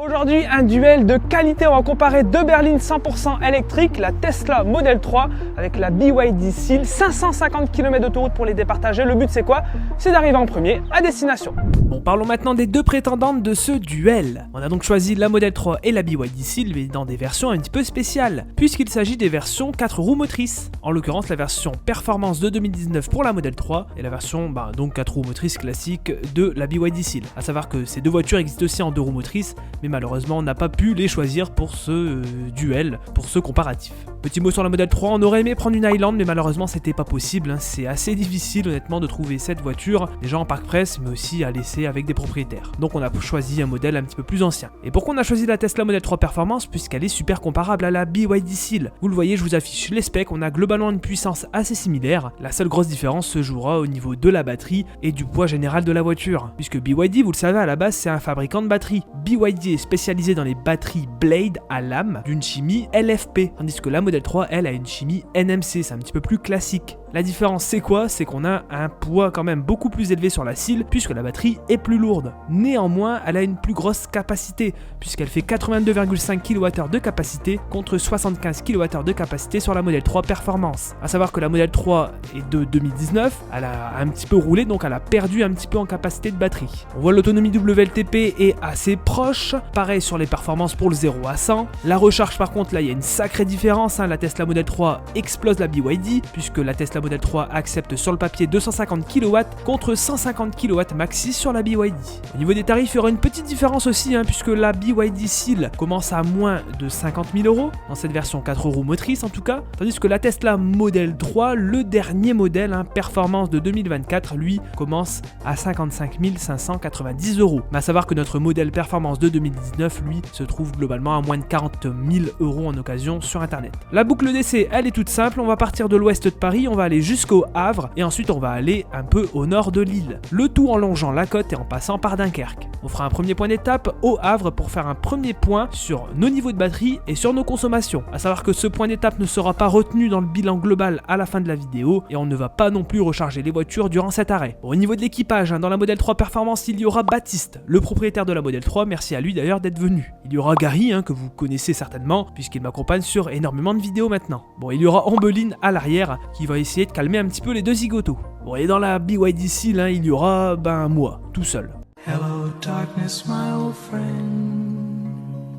Aujourd'hui, un duel de qualité. On va comparer deux berlines 100% électriques, la Tesla Model 3 avec la BYD Seal. 550 km d'autoroute pour les départager. Le but, c'est quoi? C'est d'arriver en premier à destination. Bon, parlons maintenant des deux prétendantes de ce duel. On a donc choisi la Model 3 et la BYD Seal, mais dans des versions un petit peu spéciales, puisqu'il s'agit des versions 4 roues motrices. En l'occurrence, la version Performance de 2019 pour la Model 3 et la version donc 4 roues motrices classique de la BYD Seal. A savoir que ces deux voitures existent aussi en 2 roues motrices, mais malheureusement on n'a pas pu les choisir pour ce duel, pour ce comparatif. Petit mot sur la Model 3, on aurait aimé prendre une Highland, mais malheureusement c'était pas possible. C'est assez difficile honnêtement de trouver cette voiture, déjà en parc presse, mais aussi à laisser avec des propriétaires. Donc on a choisi un modèle un petit peu plus ancien. Et pourquoi on a choisi la Tesla Model 3 Performance? Puisqu'elle est super comparable à la BYD Seal. Vous le voyez, je vous affiche les specs, on a globalement une puissance assez similaire. La seule grosse différence se jouera au niveau de la batterie et du poids général de la voiture. Puisque BYD, vous le savez, à la base c'est un fabricant de batteries. BYD est spécialisé dans les batteries Blade à lame d'une chimie LFP, tandis que la Model 3, elle, a une chimie NMC, c'est un petit peu plus classique. La différence c'est quoi? C'est qu'on a un poids quand même beaucoup plus élevé sur la Seal puisque la batterie est plus lourde. Néanmoins, elle a une plus grosse capacité puisqu'elle fait 82,5 kWh de capacité contre 75 kWh de capacité sur la Model 3 Performance. A savoir que la Model 3 est de 2019, elle a un petit peu roulé donc elle a perdu un petit peu en capacité de batterie. On voit l'autonomie WLTP est assez proche, pareil sur les performances pour le 0 à 100. La recharge par contre là il y a une sacrée différence, la Tesla Model 3 explose la BYD puisque la Tesla Model 3 accepte sur le papier 250 kW contre 150 kW maxi sur la BYD. Au niveau des tarifs, il y aura une petite différence aussi, puisque la BYD Seal commence à moins de 50 000 € dans cette version 4 roues motrices en tout cas, tandis que la Tesla Model 3, le dernier modèle, Performance de 2024, lui commence à 55 590 €. Mais à savoir que notre modèle Performance de 2019, lui, se trouve globalement à moins de 40 000 € en occasion sur internet. La boucle d'essai, elle est toute simple, on va partir de l'ouest de Paris, on va aller jusqu'au Havre et ensuite on va aller un peu au nord de l'île. Le tout en longeant la côte et en passant par Dunkerque. On fera un premier point d'étape au Havre pour faire un premier point sur nos niveaux de batterie et sur nos consommations. A savoir que ce point d'étape ne sera pas retenu dans le bilan global à la fin de la vidéo et on ne va pas non plus recharger les voitures durant cet arrêt. Bon, au niveau de l'équipage, dans la Model 3 Performance, il y aura Baptiste, le propriétaire de la Model 3, merci à lui d'ailleurs d'être venu. Il y aura Gary, que vous connaissez certainement puisqu'il m'accompagne sur énormément de vidéos maintenant. Bon, il y aura Ambeline à l'arrière qui va essayer de calmer un petit peu les deux zigotos. Bon, et dans la BYD Seal, il y aura moi, tout seul. Hello, darkness, my old friend.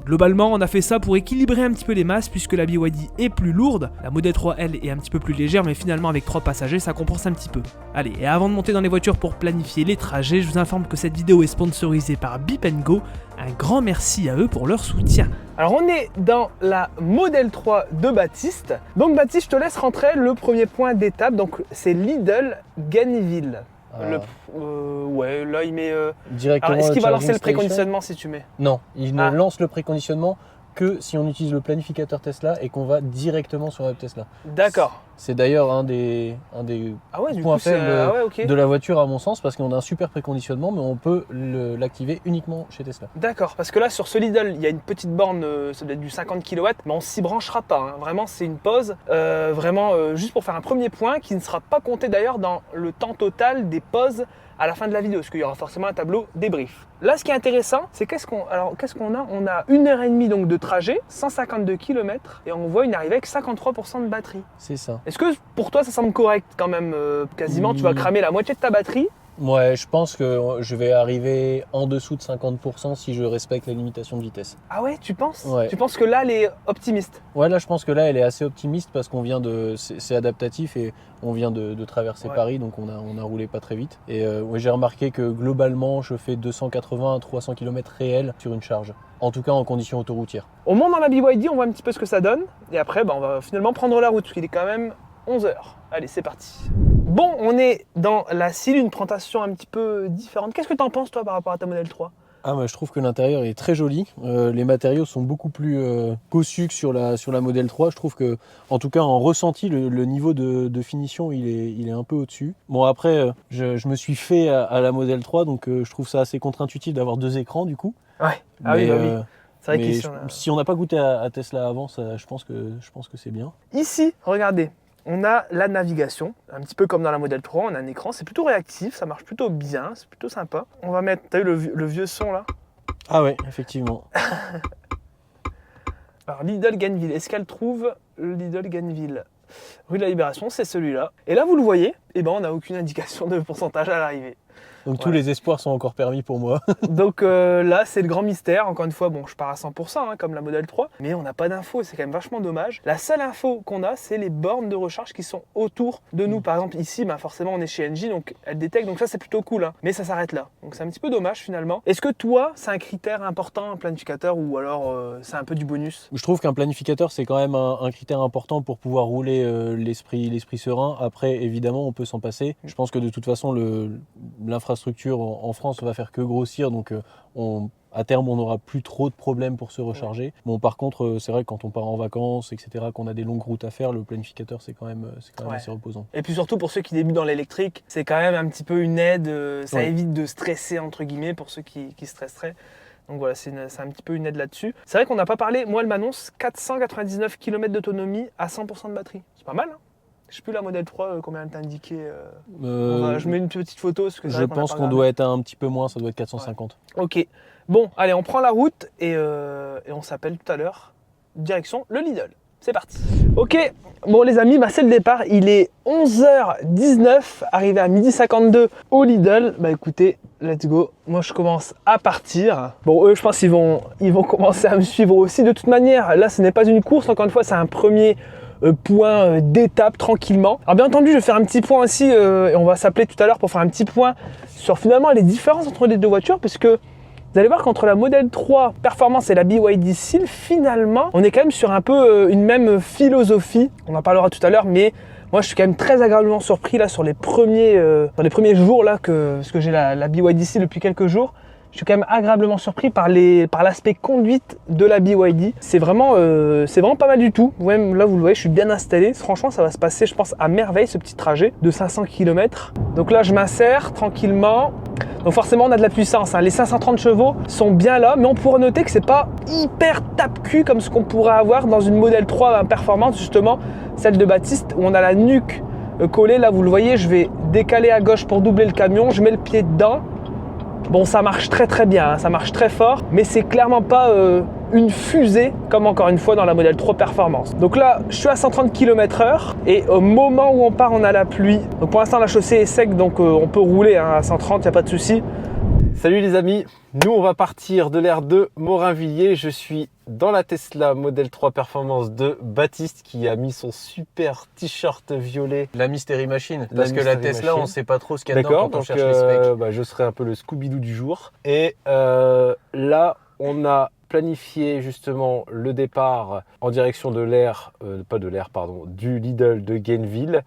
Globalement, on a fait ça pour équilibrer un petit peu les masses puisque la BYD est plus lourde, la Model 3 elle est un petit peu plus légère, mais finalement avec 3 passagers ça compense un petit peu. Allez, et avant de monter dans les voitures pour planifier les trajets, je vous informe que cette vidéo est sponsorisée par Beep & Go. Un grand merci à eux pour leur soutien. Alors on est dans la Model 3 de Baptiste. Donc Baptiste, je te laisse rentrer le premier point d'étape, donc c'est Lidl Ganyville. Ouais, là il met. Directement. Est-ce qu'il va lancer le préconditionnement si tu mets? Non, il ne lance le préconditionnement que si on utilise le planificateur Tesla et qu'on va directement sur la Tesla. D'accord. C'est d'ailleurs un des points faibles de la voiture à mon sens, parce qu'on a un super préconditionnement, mais on peut l'activer uniquement chez Tesla. D'accord, parce que là sur ce Lidl, il y a une petite borne, ça doit être du 50 kW, mais on s'y branchera pas. Vraiment, c'est une pause, juste pour faire un premier point qui ne sera pas compté d'ailleurs dans le temps total des pauses à la fin de la vidéo, parce qu'il y aura forcément un tableau débrief. Là, ce qui est intéressant, c'est qu'est-ce qu'on a? On a 1h30 donc de trajet, 152 km, et on voit une arrivée avec 53% de batterie. C'est ça. Est-ce que pour toi, ça semble correct quand même? Quasiment, tu vas cramer la moitié de ta batterie. Ouais, je pense que je vais arriver en dessous de 50% si je respecte la limitation de vitesse. Ah ouais, tu penses? Ouais. Tu penses que là, elle est optimiste? Ouais, là je pense que là elle est assez optimiste parce qu'on vient c'est adaptatif et on vient de traverser Paris, donc on a roulé pas très vite. Et j'ai remarqué que globalement je fais 280 à 300 km réels sur une charge. En tout cas en conditions autoroutières. On monte dans la BYD, on voit un petit peu ce que ça donne. Et après, on va finalement prendre la route, parce qu'il est quand même 11h. Allez, c'est parti. Bon, on est dans la Seal, une présentation un petit peu différente. Qu'est-ce que tu en penses, toi, par rapport à ta Model 3? Je trouve que l'intérieur est très joli. Les matériaux sont beaucoup plus cossus que sur la Model 3. Je trouve que, en tout cas, en ressenti, le niveau de finition, il est un peu au-dessus. Bon, après, je me suis fait à la Model 3, donc je trouve ça assez contre-intuitif d'avoir 2 écrans, du coup. Ouais, oui. C'est vrai mais si on n'a pas goûté à Tesla avant, je pense que c'est bien. Ici, regardez. On a la navigation, un petit peu comme dans la Model 3, on a un écran, c'est plutôt réactif, ça marche plutôt bien, c'est plutôt sympa. On va mettre, t'as vu le vieux son là? Ah ouais, effectivement. Alors Lidl Gainesville, est-ce qu'elle trouve le Lidl Gainesville? Rue de la Libération, c'est celui-là. Et là, vous le voyez, eh ben, on n'a aucune indication de pourcentage à l'arrivée. Donc tous Voilà. les espoirs sont encore permis pour moi. Donc là, c'est le grand mystère. Encore une fois, bon, je pars à 100%, hein, comme la Model 3, mais on n'a pas d'infos, c'est quand même vachement dommage. La seule info qu'on a, c'est les bornes de recharge qui sont autour de nous. Par exemple, ici, bah, forcément, on est chez Engie, donc elle détecte, donc ça, c'est plutôt cool, hein. Mais ça s'arrête là. Donc c'est un petit peu dommage finalement. Est-ce que toi, c'est un critère important, un planificateur, ou alors c'est un peu du bonus? Je trouve qu'un planificateur, c'est quand même un critère important pour pouvoir rouler l'esprit serein. Après, évidemment, on peut s'en passer. Je pense que de toute façon, l'infrastructure en France va faire que grossir. Donc, à terme, on n'aura plus trop de problèmes pour se recharger. Bon, par contre, c'est vrai que quand on part en vacances, etc., qu'on a des longues routes à faire, le planificateur, c'est quand même Ouais. assez reposant. Et puis surtout pour ceux qui débutent dans l'électrique, c'est quand même un petit peu une aide, ça Ouais. évite de stresser entre guillemets pour ceux qui stresseraient. Donc voilà, c'est un petit peu une aide là-dessus. C'est vrai qu'on n'a pas parlé, moi elle m'annonce 499 km d'autonomie à 100% de batterie. C'est pas mal, hein? Je sais plus la Model 3 combien elle t'a indiqué. Je mets une petite photo. Parce que c'est Je vrai qu'on a pense pas qu'on regardé. doit être un petit peu moins, ça doit être 450. Ok, bon, allez, on prend la route et on s'appelle tout à l'heure. Direction le Lidl. C'est parti. Ok, bon les amis, bah, c'est le départ. Il est 11h19, arrivé à 12h52 au Lidl. Bah écoutez, let's go. Moi je commence à partir. Bon, eux je pense qu'ils vont commencer à me suivre aussi. De toute manière, là ce n'est pas une course, encore une fois, c'est un premier point d'étape tranquillement. Alors bien entendu, je vais faire un petit point aussi, et on va s'appeler tout à l'heure pour faire un petit point sur finalement les différences entre les deux voitures, puisque vous allez voir qu'entre la Model 3 Performance et la BYD Seal, finalement, on est quand même sur un peu une même philosophie. On en parlera tout à l'heure, mais moi je suis quand même très agréablement surpris là sur les premiers jours là, parce que j'ai la BYD Seal depuis quelques jours. Je suis quand même agréablement surpris par l'aspect conduite de la BYD. C'est vraiment pas mal du tout. Même là, vous le voyez, je suis bien installé. Franchement, ça va se passer, je pense, à merveille, ce petit trajet de 500 km. Donc là, je m'insère tranquillement. Donc forcément, on a de la puissance, hein. Les 530 chevaux sont bien là, mais on pourrait noter que c'est pas hyper tape-cul comme ce qu'on pourrait avoir dans une Model 3 Performance, justement, celle de Baptiste, où on a la nuque collée. Là, vous le voyez, je vais décaler à gauche pour doubler le camion. Je mets le pied dedans. Bon, ça marche très très bien, hein, ça marche très fort, mais c'est clairement pas une fusée comme encore une fois dans la Model 3 Performance. Donc là, je suis à 130 km/h et au moment où on part, on a la pluie. Donc pour l'instant, la chaussée est sec, donc on peut rouler hein, à 130, il n'y a pas de souci. Salut les amis, nous on va partir de l'aire de Morinvilliers. Je suis dans la Tesla Model 3 Performance de Baptiste qui a mis son super t-shirt violet. La Mystery Machine, La parce que la Mystery Tesla, Machine. on sait pas trop ce qu'il y a dedans D'accord, quand on donc cherche les specs. je serai un peu le Scooby-Doo du jour. Et là, on a planifié justement le départ en direction de du Lidl de Gainesville.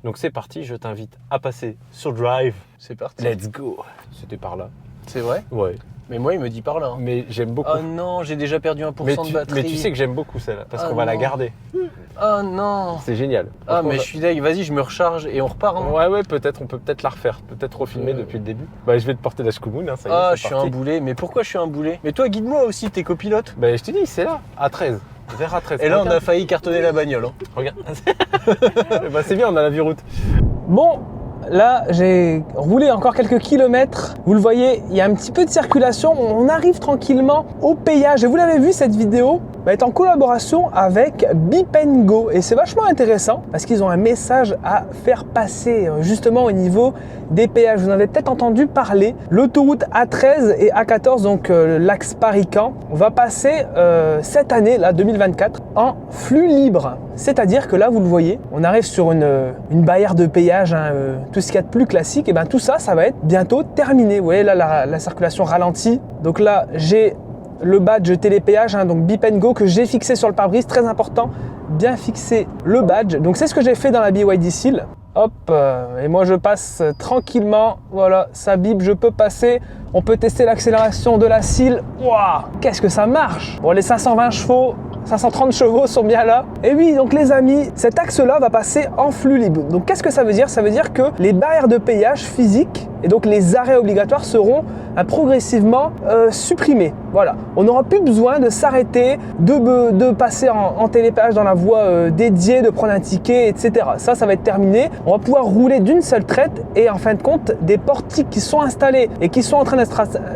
Donc c'est parti, je t'invite à passer sur Drive. C'est parti. Let's go. C'était par là. C'est vrai? Ouais, Mais moi, il me dit par là. mais j'aime beaucoup. Oh non, j'ai déjà perdu 1% Mais de batterie. tu sais que j'aime beaucoup celle-là, parce Ah qu'on va la non. garder. Oh non. C'est génial. Ah, Franchement, mais je suis deg. Vas-y, je me recharge et on repart. Hein. Ouais, on peut peut-être la refaire, peut-être refilmer depuis le début. Bah, je vais te porter la Scoomoon, hein, ça y est, Ah, c'est je suis parti. un boulet. Mais pourquoi je suis un boulet? Mais toi, guide-moi aussi, t'es copilote. Bah, je te dis, c'est là, à 13, vers à 13. Et là, on a Regarde. failli cartonner la bagnole. Hein. Regarde. Bah, c'est bien, on a la vue route. Bon, là j'ai roulé encore quelques kilomètres. Vous le voyez, il y a un petit peu de circulation. On arrive tranquillement au péage. Et vous l'avez vu, cette vidéo est en collaboration avec Beep & Go. Et c'est vachement intéressant parce qu'ils ont un message à faire passer justement au niveau des péages. Vous en avez peut-être entendu parler. L'autoroute A13 et A14, donc l'axe Paris-Caen, va passer cette année, là 2024, en flux libre. C'est-à-dire que là, vous le voyez, on arrive sur une barrière de péage, hein, tout ce qu'il y a de plus classique. Et bien tout ça, ça va être bientôt terminé. Vous voyez là, la circulation ralentit. Donc là, j'ai le badge télépéage, hein, donc Beep & Go, que j'ai fixé sur le pare-brise. Très important, bien fixer le badge. Donc c'est ce que j'ai fait dans la BYD Seal. Hop, et moi je passe tranquillement. Voilà, ça bip, je peux passer. On peut tester l'accélération de la Seal. Waouh, qu'est-ce que ça marche! Bon, les 520 chevaux, 530 chevaux sont bien là. Et oui, donc les amis, cet axe-là va passer en flux libre. Donc qu'est-ce que ça veut dire? Ça veut dire que les barrières de péage physiques et donc les arrêts obligatoires seront progressivement supprimés. Voilà, on n'aura plus besoin de s'arrêter, de passer en télépéage dans la voie dédiée, de prendre un ticket, etc. Ça va être terminé. On va pouvoir rouler d'une seule traite et en fin de compte, des portiques qui sont installés et qui sont en train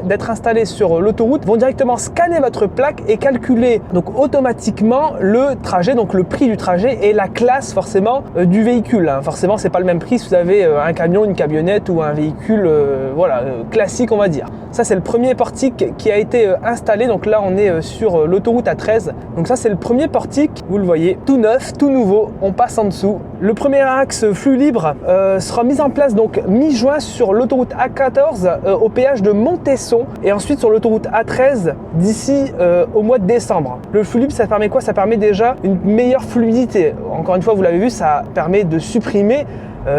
d'être installés sur l'autoroute vont directement scanner votre plaque et calculer donc automatiquement le trajet, donc le prix du trajet et la classe forcément du véhicule. Forcément, c'est pas le même prix si vous avez un camion, une camionnette ou un véhicule classique, on va dire. Ça, c'est le premier portique qui a été installé. Donc là, on est sur l'autoroute A13. Donc ça, c'est le premier portique. Vous le voyez, tout neuf, tout nouveau. On passe en dessous. Le premier axe flux libre sera mis en place donc mi-juin sur l'autoroute A14 au péage de Montesson et ensuite sur l'autoroute A13 d'ici au mois de décembre. Le flux libre, ça permet quoi? Ça permet déjà une meilleure fluidité. Encore une fois, vous l'avez vu, ça permet de supprimer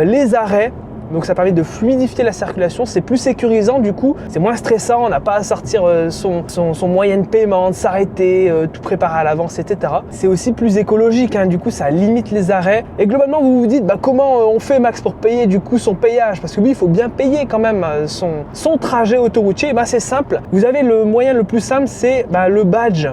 les arrêts. Donc ça permet de fluidifier la circulation, c'est plus sécurisant du coup, c'est moins stressant, on n'a pas à sortir son moyen de paiement, de s'arrêter, tout préparer à l'avance, etc. C'est aussi plus écologique, du coup ça limite les arrêts. Et globalement vous vous dites comment on fait Max pour payer du coup son payage, parce que oui il faut bien payer quand même son trajet autoroutier. C'est simple, vous avez le moyen le plus simple, c'est le badge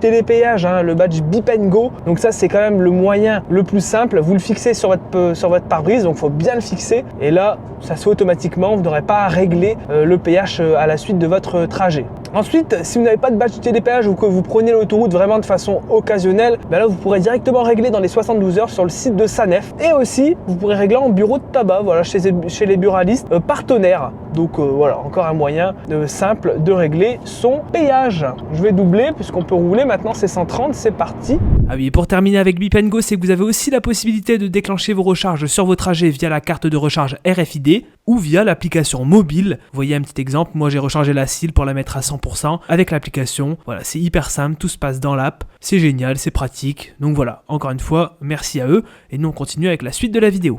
télépéage, le badge Bip & Go. Donc ça c'est quand même le moyen le plus simple, vous le fixez sur votre pare-brise, donc il faut bien le fixer. Et là, ça se fait automatiquement, vous n'aurez pas à régler le péage à la suite de votre trajet. Ensuite, si vous n'avez pas de badge télépéage ou que vous prenez l'autoroute vraiment de façon occasionnelle, là vous pourrez directement régler dans les 72 heures sur le site de Sanef. Et aussi, vous pourrez régler en bureau de tabac, chez les buralistes partenaires. Donc voilà, encore un moyen simple de régler son péage. Je vais doubler puisqu'on peut rouler maintenant, c'est 130, c'est parti. Ah oui, et pour terminer avec Bip & Go, c'est que vous avez aussi la possibilité de déclencher vos recharges sur vos trajets via la carte de recharge RFID ou via l'application mobile. Vous voyez un petit exemple, moi j'ai rechargé la CIL pour la mettre à 100% avec l'application. Voilà, c'est hyper simple, tout se passe dans l'app, c'est génial, c'est pratique. Donc voilà, encore une fois, merci à eux et nous on continue avec la suite de la vidéo.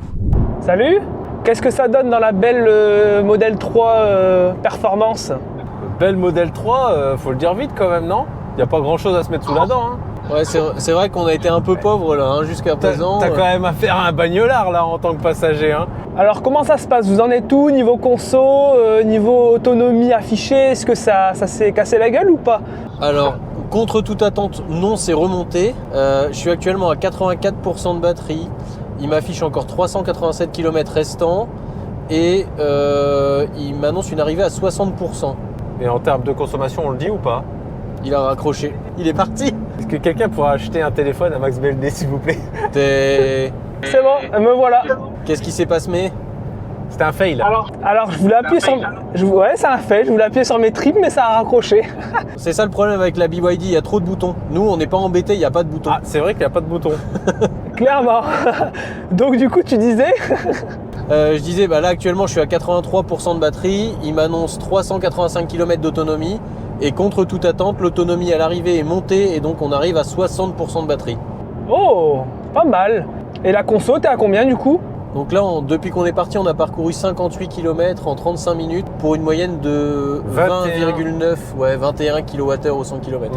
Salut! Qu'est-ce que ça donne dans la belle Model 3 Performance? Belle Model 3, faut le dire vite quand même, non? Il n'y a pas grand chose à se mettre sous la dent. Ouais, c'est vrai qu'on a été un peu pauvre là, jusqu'à présent. T'as quand même affaire à un bagnolard là en tant que passager. Alors comment ça se passe? Vous en êtes où niveau conso, niveau autonomie affichée? Est-ce que ça s'est cassé la gueule ou pas? Alors, contre toute attente, non, c'est remonté. Je suis actuellement à 84% de batterie. Il m'affiche encore 387 km restants et il m'annonce une arrivée à 60%. Et en termes de consommation, on le dit ou pas? Il a raccroché. Il est parti. Est-ce que quelqu'un pourra acheter un téléphone à Max BLD s'il vous plaît? C'est bon, me voilà. Qu'est-ce qui s'est passé? C'était un fail. Alors je voulais appuyer sur... Ouais, c'est un fail, je voulais appuyer sur mes tripes mais ça a raccroché. C'est ça le problème avec la BYD, il y a trop de boutons. Nous, on n'est pas embêtés, il n'y a pas de boutons. Ah, c'est vrai qu'il n'y a pas de bouton. Clairement. Donc du coup, tu disais je disais, là actuellement, je suis à 83% de batterie. Il m'annonce 385 km d'autonomie. Et contre toute attente, l'autonomie à l'arrivée est montée et donc on arrive à 60% de batterie. Oh, pas mal. Et la conso, t'es à combien du coup? Donc là, depuis qu'on est parti, on a parcouru 58 km en 35 minutes pour une moyenne de 20,9, 21 kWh au 100 km.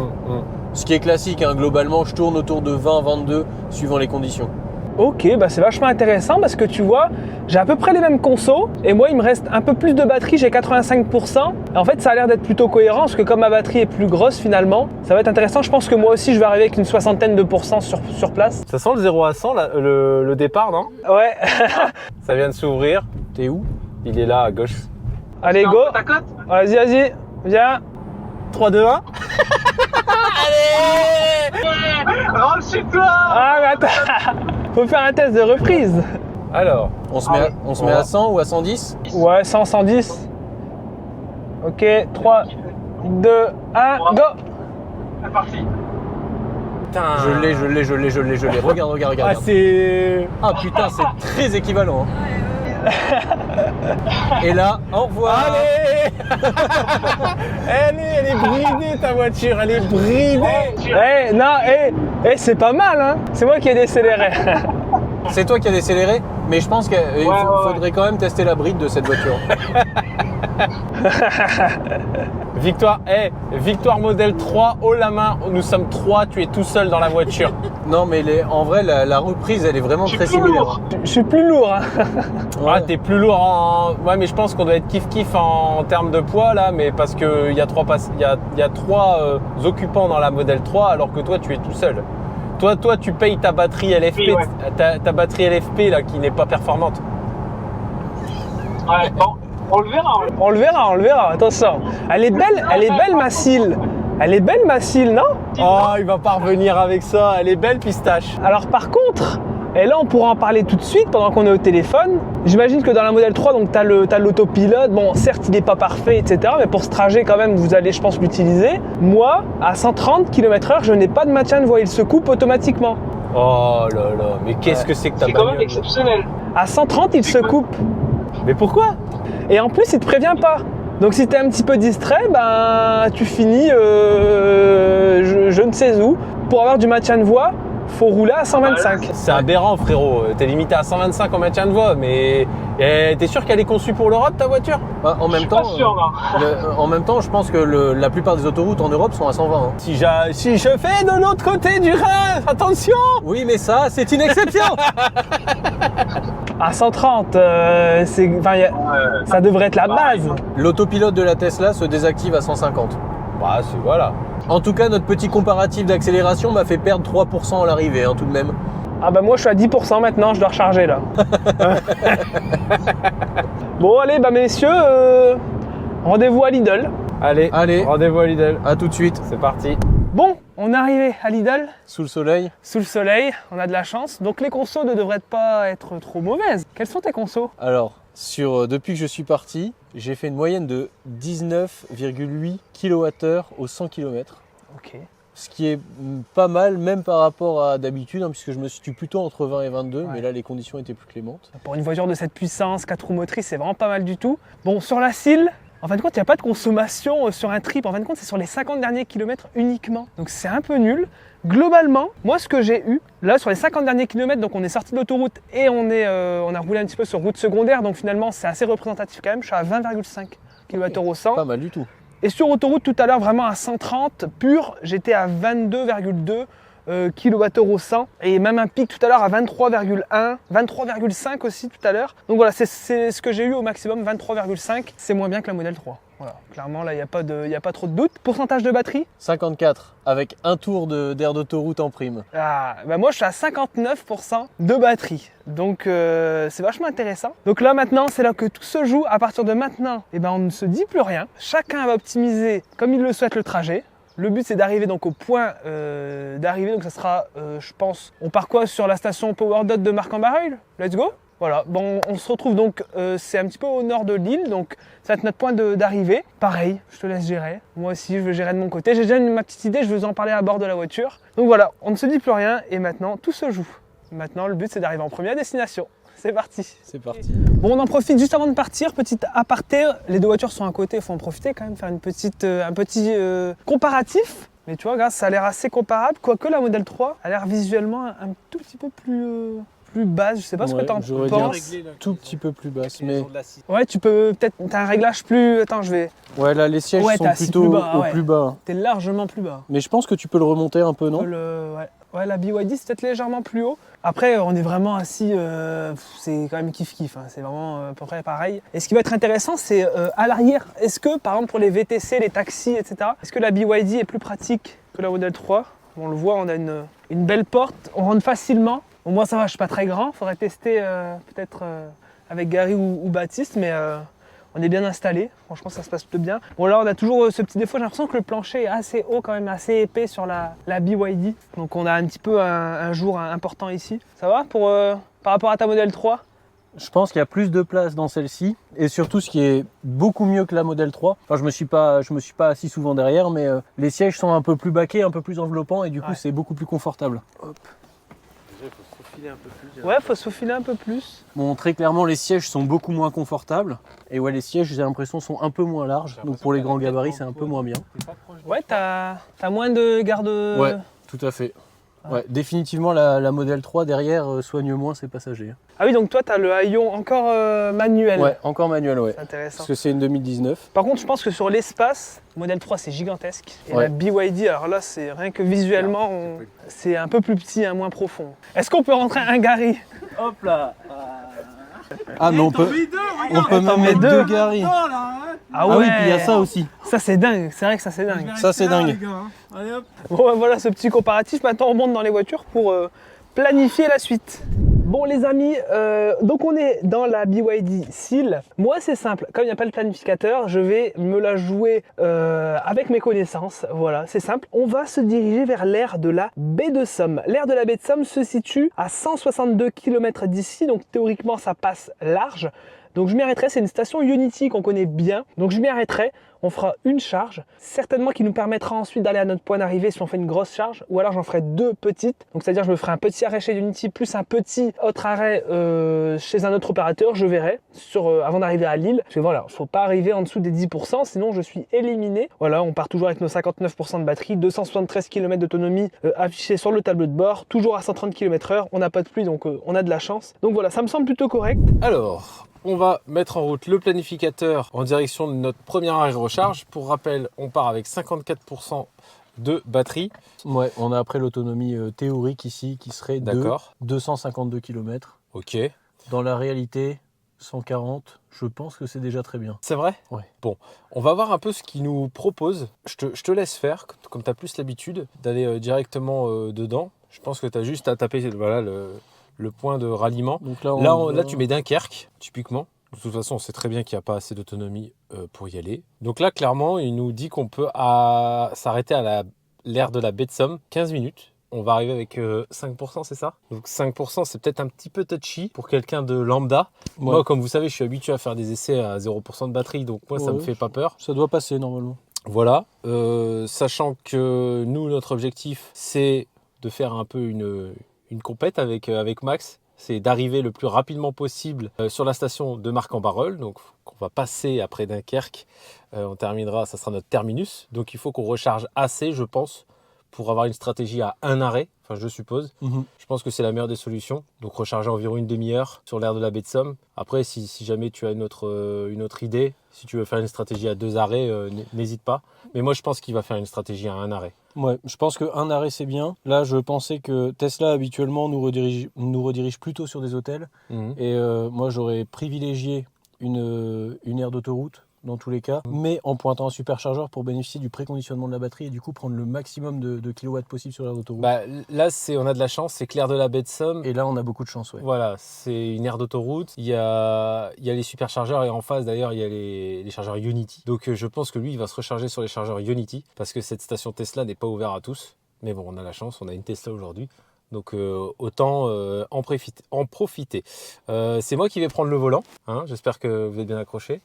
Ce qui est classique, globalement, je tourne autour de 20-22 suivant les conditions. Ok, c'est vachement intéressant parce que tu vois, j'ai à peu près les mêmes consos et moi il me reste un peu plus de batterie, j'ai 85%. Et en fait ça a l'air d'être plutôt cohérent parce que comme ma batterie est plus grosse finalement, ça va être intéressant. Je pense que moi aussi je vais arriver avec une 60aine de % sur place. Ça sent le 0 à 100 là, le départ, non? Ouais. Ça vient de s'ouvrir. T'es où? Il est là à gauche. Allez go. Vas-y, viens. 3, 2, 1. Allez, rentre chez toi. Ah mais attends, faut faire un test de reprise. Alors, on se met à 100 ou à 110? Ouais, 100, 110. Ok, 3, 2, 1, go. C'est parti. putain. Je l'ai. Regarde. Ah, c'est... Ah putain, c'est très équivalent. Et là, au revoir. Allez. Elle est bridée ta voiture, elle est bridée. C'est pas mal, hein. C'est moi qui ai décéléré. c'est toi qui as décéléré, mais je pense qu'il faudrait quand même tester la bride de cette voiture. Victoire modèle 3, haut la main, nous sommes 3, tu es tout seul dans la voiture. Non, mais en vrai, la reprise, elle est vraiment très similaire. Je suis plus lourd. Hein. Ah, t'es plus lourd en... Ouais, mais je pense qu'on doit être kiff-kiff en termes de poids, là, mais parce qu'il y a trois occupants dans la modèle 3, alors que toi, tu es tout seul. Toi, tu payes ta batterie LFP, Oui, ouais. ta batterie LFP, là, qui n'est pas performante. Ouais, bon, on le verra. On le verra, attention. Elle est belle ma cile. Elle est belle ma cile, non? Oh, il va pas revenir avec ça, elle est belle, pistache. Alors par contre, et là on pourra en parler tout de suite pendant qu'on est au téléphone. J'imagine que dans la modèle 3, donc t'as l'autopilote. Bon, certes, il n'est pas parfait, etc. Mais pour ce trajet, quand même, vous allez, je pense, l'utiliser. Moi, à 130 km/h, je n'ai pas de maintien de voie. Il se coupe automatiquement. Oh là là, mais qu'est-ce que c'est que ta C'est quand même bagnole? exceptionnel. À 130, il se coupe. Mais pourquoi? Et en plus, il te prévient pas. Donc si tu es un petit peu distrait, ben, tu finis je ne sais où. Pour avoir du maintien de voie, faut rouler à 125. C'est aberrant, frérot. T'es limité à 125 en maintien de voie, mais t'es sûr qu'elle est conçue pour l'Europe, ta voiture? Bah, en Je même suis temps, pas sûr, non. en même temps, je pense que la plupart des autoroutes en Europe sont à 120. Hein. Si je fais de l'autre côté du Rhin, attention! Oui, mais ça, c'est une exception. À 130, ça devrait être la base. L'autopilote de la Tesla se désactive à 150. Bah, voilà. En tout cas, notre petit comparatif d'accélération m'a fait perdre 3% à l'arrivée, hein, tout de même. Ah bah moi je suis à 10% maintenant, je dois recharger là. Bon allez, bah messieurs, rendez-vous à Lidl. Allez, Rendez-vous à Lidl. à tout de suite. C'est parti. Bon, on est arrivé à Lidl, Sous le soleil. sous le soleil, on a de la chance. Donc les consos ne devraient pas être trop mauvaises. Quelles sont tes consos? Alors, depuis que je suis parti, j'ai fait une moyenne de 19,8 kWh au 100 km. Ok. Ce qui est pas mal, même par rapport à d'habitude, hein, puisque je me situe plutôt entre 20 et 22, Ouais. mais là les conditions étaient plus clémentes. Pour une voiture de cette puissance, 4 roues motrices, c'est vraiment pas mal du tout. Bon, sur la Cile, en fin de compte, il n'y a pas de consommation sur un trip. En fin de compte, c'est sur les 50 derniers kilomètres uniquement. Donc c'est un peu nul. Globalement, moi ce que j'ai eu, là sur les 50 derniers kilomètres, donc on est sorti de l'autoroute et on a roulé un petit peu sur route secondaire, donc finalement c'est assez représentatif quand même. Je suis à 20,5 km au 100. Pas mal du tout. Et sur autoroute tout à l'heure, vraiment à 130 pur, j'étais à 22,2 kWh au 100. Et même un pic tout à l'heure à 23,1, 23,5 aussi tout à l'heure. Donc voilà, c'est ce que j'ai eu au maximum, 23,5. C'est moins bien que la modèle 3. Voilà, clairement là, il n'y a pas trop de doute. Pourcentage de batterie? 54, avec un tour d'air d'autoroute en prime. Ah, bah moi je suis à 59% de batterie. Donc c'est vachement intéressant. Donc là maintenant, c'est là que tout se joue. À partir de maintenant, eh ben, on ne se dit plus rien. Chacun va optimiser comme il le souhaite le trajet. Le but c'est d'arriver donc au point d'arrivée. Donc ça sera, je pense, on part quoi sur la station PowerDot de Marc-en-Barœul? Let's go! Voilà, bon, on se retrouve donc, c'est un petit peu au nord de l'île, donc ça va être notre point d'arrivée. Pareil, je te laisse gérer. Moi aussi, je veux gérer de mon côté. J'ai déjà ma petite idée, je veux vous en parler à bord de la voiture. Donc voilà, on ne se dit plus rien et maintenant, tout se joue. Maintenant, le but, c'est d'arriver en première destination. C'est parti. C'est parti. Bon, on en profite juste avant de partir. Petit aparté, les deux voitures sont à côté, il faut en profiter quand même, faire un petit comparatif. Mais tu vois, regarde, ça a l'air assez comparable, quoique la modèle 3 a l'air visuellement un tout petit peu plus basse. Je sais pas ce que tu en j'aurais penses. dit un tout petit peu plus basse, mais Ouais, tu peux peut-être. T'as un réglage plus. Attends, je vais. ouais, là les sièges Ouais, sont t'es assis plutôt plus bas, au ouais. plus bas. T'es largement plus bas. Mais je pense que tu peux le remonter un peu, non? Ouais, la BYD c'est peut-être légèrement plus haut. Après, on est vraiment assis, c'est quand même kiff-kiff, hein. C'est vraiment à peu près pareil. Et ce qui va être intéressant, c'est à l'arrière. Est-ce que, par exemple, pour les VTC, les taxis, etc., est-ce que la BYD est plus pratique que la modèle 3? On le voit, on a une belle porte, on rentre facilement. Au moins, ça va, je suis pas très grand. Faudrait tester peut-être avec Gary ou Baptiste, mais on est bien installé. Franchement, ça se passe plutôt bien. Bon, là, on a toujours ce petit défaut. J'ai l'impression que le plancher est assez haut, quand même, assez épais sur la BYD. Donc, on a un petit peu un jour important ici. Ça va par rapport à ta modèle 3? Je pense qu'il y a plus de place dans celle-ci et surtout ce qui est beaucoup mieux que la modèle 3. Enfin, je me suis pas assis souvent derrière, mais les sièges sont un peu plus baquets, un peu plus enveloppants et du coup, Ouais. c'est beaucoup plus confortable. Hop. Ouais, faut se faufiler un peu plus. Bon, très clairement, les sièges sont beaucoup moins confortables. Et ouais, les sièges, j'ai l'impression, sont un peu moins larges. Donc pour les grands gabarits, c'est un peu moins bien. Ouais, t'as moins de garde. Ouais, tout à fait. Ouais, définitivement, la Model 3 derrière soigne moins ses passagers. Ah oui, donc toi, tu as le haillon encore manuel. Ouais, encore manuel, ouais. C'est intéressant. Parce que c'est une 2019. Par contre, je pense que sur l'espace, Model 3, c'est gigantesque. Et Ouais. la BYD, alors là, c'est rien que visuellement, c'est un peu plus petit, moins profond. Est-ce qu'on peut rentrer un Gary? Hop là. Ah, mais on peut même mettre deux. deux Gary. Ah Ah oui, puis il y a ça aussi. Ça, c'est dingue. C'est vrai que ça, c'est dingue. Ça, c'est dingue. Bon, ben voilà ce petit comparatif. Maintenant, on monte dans les voitures pour planifier la suite. Bon les amis, donc on est dans la BYD Seal. Moi c'est simple, comme il n'y a pas de planificateur, je vais me la jouer avec mes connaissances. Voilà, c'est simple. On va se diriger vers l'aire de la baie de Somme. L'aire de la baie de Somme se situe à 162 km d'ici, donc théoriquement ça passe large. Donc je m'y arrêterai, c'est une station Unity qu'on connaît bien. Donc je m'y arrêterai, on fera une charge, certainement qui nous permettra ensuite d'aller à notre point d'arrivée si on fait une grosse charge, ou alors j'en ferai deux petites. Donc c'est-à-dire je me ferai un petit arrêt chez Unity plus un petit autre arrêt chez un autre opérateur, je verrai avant d'arriver à Lille. Parce que voilà, faut pas arriver en dessous des 10%, sinon je suis éliminé. Voilà, on part toujours avec nos 59% de batterie, 273 km d'autonomie affichée sur le tableau de bord, toujours à 130 km/h, on n'a pas de pluie donc on a de la chance. Donc voilà, ça me semble plutôt correct. Alors, on va mettre en route le planificateur en direction de notre premier arrêt de recharge. Pour rappel, on part avec 54% de batterie. Ouais, on a après l'autonomie théorique ici qui serait de D'accord. 252 km. Ok. Dans la réalité, 140, je pense que c'est déjà très bien. C'est vrai? Ouais. Bon, on va voir un peu ce qu'il nous propose. Je te laisse faire, comme tu as plus l'habitude d'aller directement dedans. Je pense que tu as juste à taper voilà, le point de ralliement. Donc Là, tu mets Dunkerque, typiquement. De toute façon, on sait très bien qu'il n'y a pas assez d'autonomie pour y aller. Donc là, clairement, il nous dit qu'on peut s'arrêter à l'aire de la baie de Somme, 15 minutes. On va arriver avec 5%, c'est ça? Donc 5%, c'est peut-être un petit peu touchy pour quelqu'un de lambda. Ouais. Moi, comme vous savez, je suis habitué à faire des essais à 0% de batterie, donc moi, ça me fait pas peur. Ça doit passer normalement. Voilà, sachant que nous, notre objectif, c'est de faire un peu une compète avec Max. C'est d'arriver le plus rapidement possible sur la station de Marc-en-Barœul. Donc, on va passer après Dunkerque. On terminera, ça sera notre terminus. Donc, il faut qu'on recharge assez, je pense, pour avoir une stratégie à un arrêt. Enfin, je suppose. Je pense que c'est la meilleure des solutions. Donc, recharger environ une demi-heure sur l'aire de la baie de Somme. Après, si jamais tu as une autre idée, si tu veux faire une stratégie à 2 arrêts, n'hésite pas. Mais moi, je pense qu'il va faire une stratégie à 1 arrêt. Ouais, je pense qu'un arrêt c'est bien. Là, je pensais que Tesla habituellement nous redirige plutôt sur des hôtels. Et moi, j'aurais privilégié une aire d'autoroute dans tous les cas, mais en pointant un superchargeur pour bénéficier du préconditionnement de la batterie et du coup prendre le maximum de kilowatts possible sur l'aire d'autoroute. Bah, là, on a de la chance, c'est que l'aire de la baie de Somme. Et là, on a beaucoup de chance, ouais. Voilà, c'est une aire d'autoroute. Il y a les superchargeurs et en face, d'ailleurs, il y a les chargeurs Unity. Donc, je pense que lui, il va se recharger sur les chargeurs Unity parce que cette station Tesla n'est pas ouverte à tous. Mais bon, on a la chance, on a une Tesla aujourd'hui. Donc, autant en profiter. C'est moi qui vais prendre le volant. Hein, j'espère que vous êtes bien accrochés.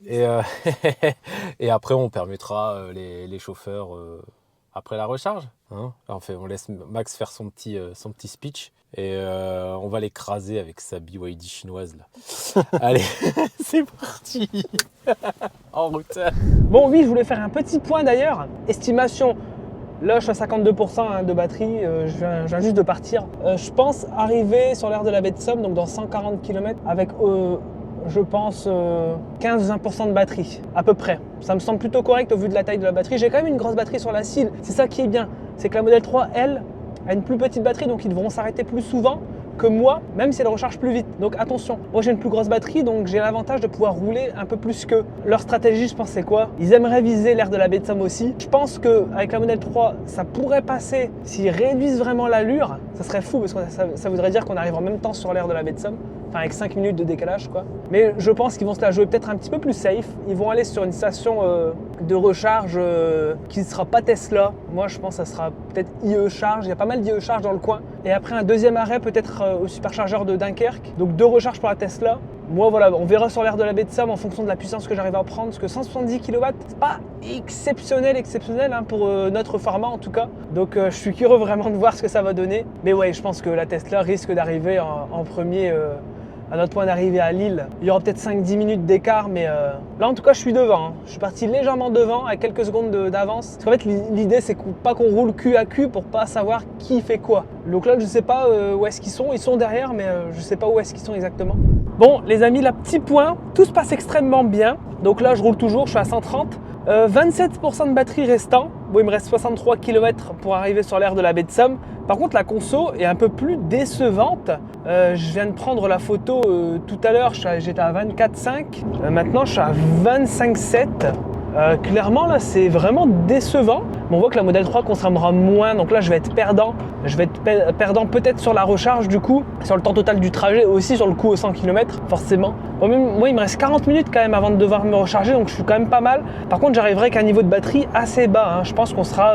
Et après, on permettra les chauffeurs après la recharge. Hein. Enfin, on laisse Max faire son petit speech et on va l'écraser avec sa BYD chinoise. Là. Allez, c'est parti. En route. Bon oui, je voulais faire un petit point d'ailleurs. Estimation, là je suis à 52% de batterie, je viens juste de partir. Je pense arriver sur l'aire de la baie de Somme, donc dans 140 km, avec je pense 15-20% de batterie, à peu près. Ça me semble plutôt correct au vu de la taille de la batterie. J'ai quand même une grosse batterie sur la Seal, c'est ça qui est bien. C'est que la Model 3, elle, a une plus petite batterie, donc ils devront s'arrêter plus souvent que moi, même si elle recharge plus vite. Donc attention, moi j'ai une plus grosse batterie, donc j'ai l'avantage de pouvoir rouler un peu plus qu'eux. Leur stratégie, je pense, c'est quoi? Ils aimeraient viser l'aire de la baie de Somme aussi. Je pense qu'avec la Model 3, ça pourrait passer s'ils réduisent vraiment l'allure. Ça serait fou, parce que ça voudrait dire qu'on arrive en même temps sur l'aire de la baie de Somme. Enfin, avec 5 minutes de décalage, quoi. Mais je pense qu'ils vont se la jouer peut-être un petit peu plus safe. Ils vont aller sur une station de recharge qui ne sera pas Tesla. Moi, je pense que ça sera peut-être IE Charge. Il y a pas mal d'IE Charge dans le coin. Et après, un deuxième arrêt peut-être au superchargeur de Dunkerque. Donc 2 recharges pour la Tesla. Moi, voilà, on verra sur l'aire de la baie de Somme en fonction de la puissance que j'arrive à prendre. Parce que 170 kW, c'est pas exceptionnel hein, pour notre format en tout cas. Donc, je suis curieux vraiment de voir ce que ça va donner. Mais ouais, je pense que la Tesla risque d'arriver en premier à notre point d'arrivée à Lille. Il y aura peut-être 5-10 minutes d'écart, mais là en tout cas je suis devant. Hein. Je suis parti légèrement devant, avec quelques secondes d'avance. Parce qu'en fait l'idée c'est pas qu'on roule cul à cul pour pas savoir qui fait quoi. Donc là je sais pas où est-ce qu'ils sont. Ils sont derrière, mais je sais pas où est-ce qu'ils sont exactement. Bon les amis, là petit point, tout se passe extrêmement bien. Donc là je roule toujours, je suis à 130. 27% de batterie restant. Bon, il me reste 63 km pour arriver sur l'aire de la baie de Somme. Par contre, la conso est un peu plus décevante. Je viens de prendre la photo tout à l'heure, j'étais à 24,5. Maintenant, je suis à 25,7. Clairement, là, c'est vraiment décevant. Mais on voit que la Model 3 consommera moins. Donc là, je vais être perdant. Je vais être perdant peut-être sur la recharge du coup, sur le temps total du trajet, aussi sur le coût aux 100 km, forcément. Moi, il me reste 40 minutes quand même avant de devoir me recharger, donc je suis quand même pas mal. Par contre, j'arriverai qu'à un niveau de batterie assez bas. Hein. Je pense qu'on sera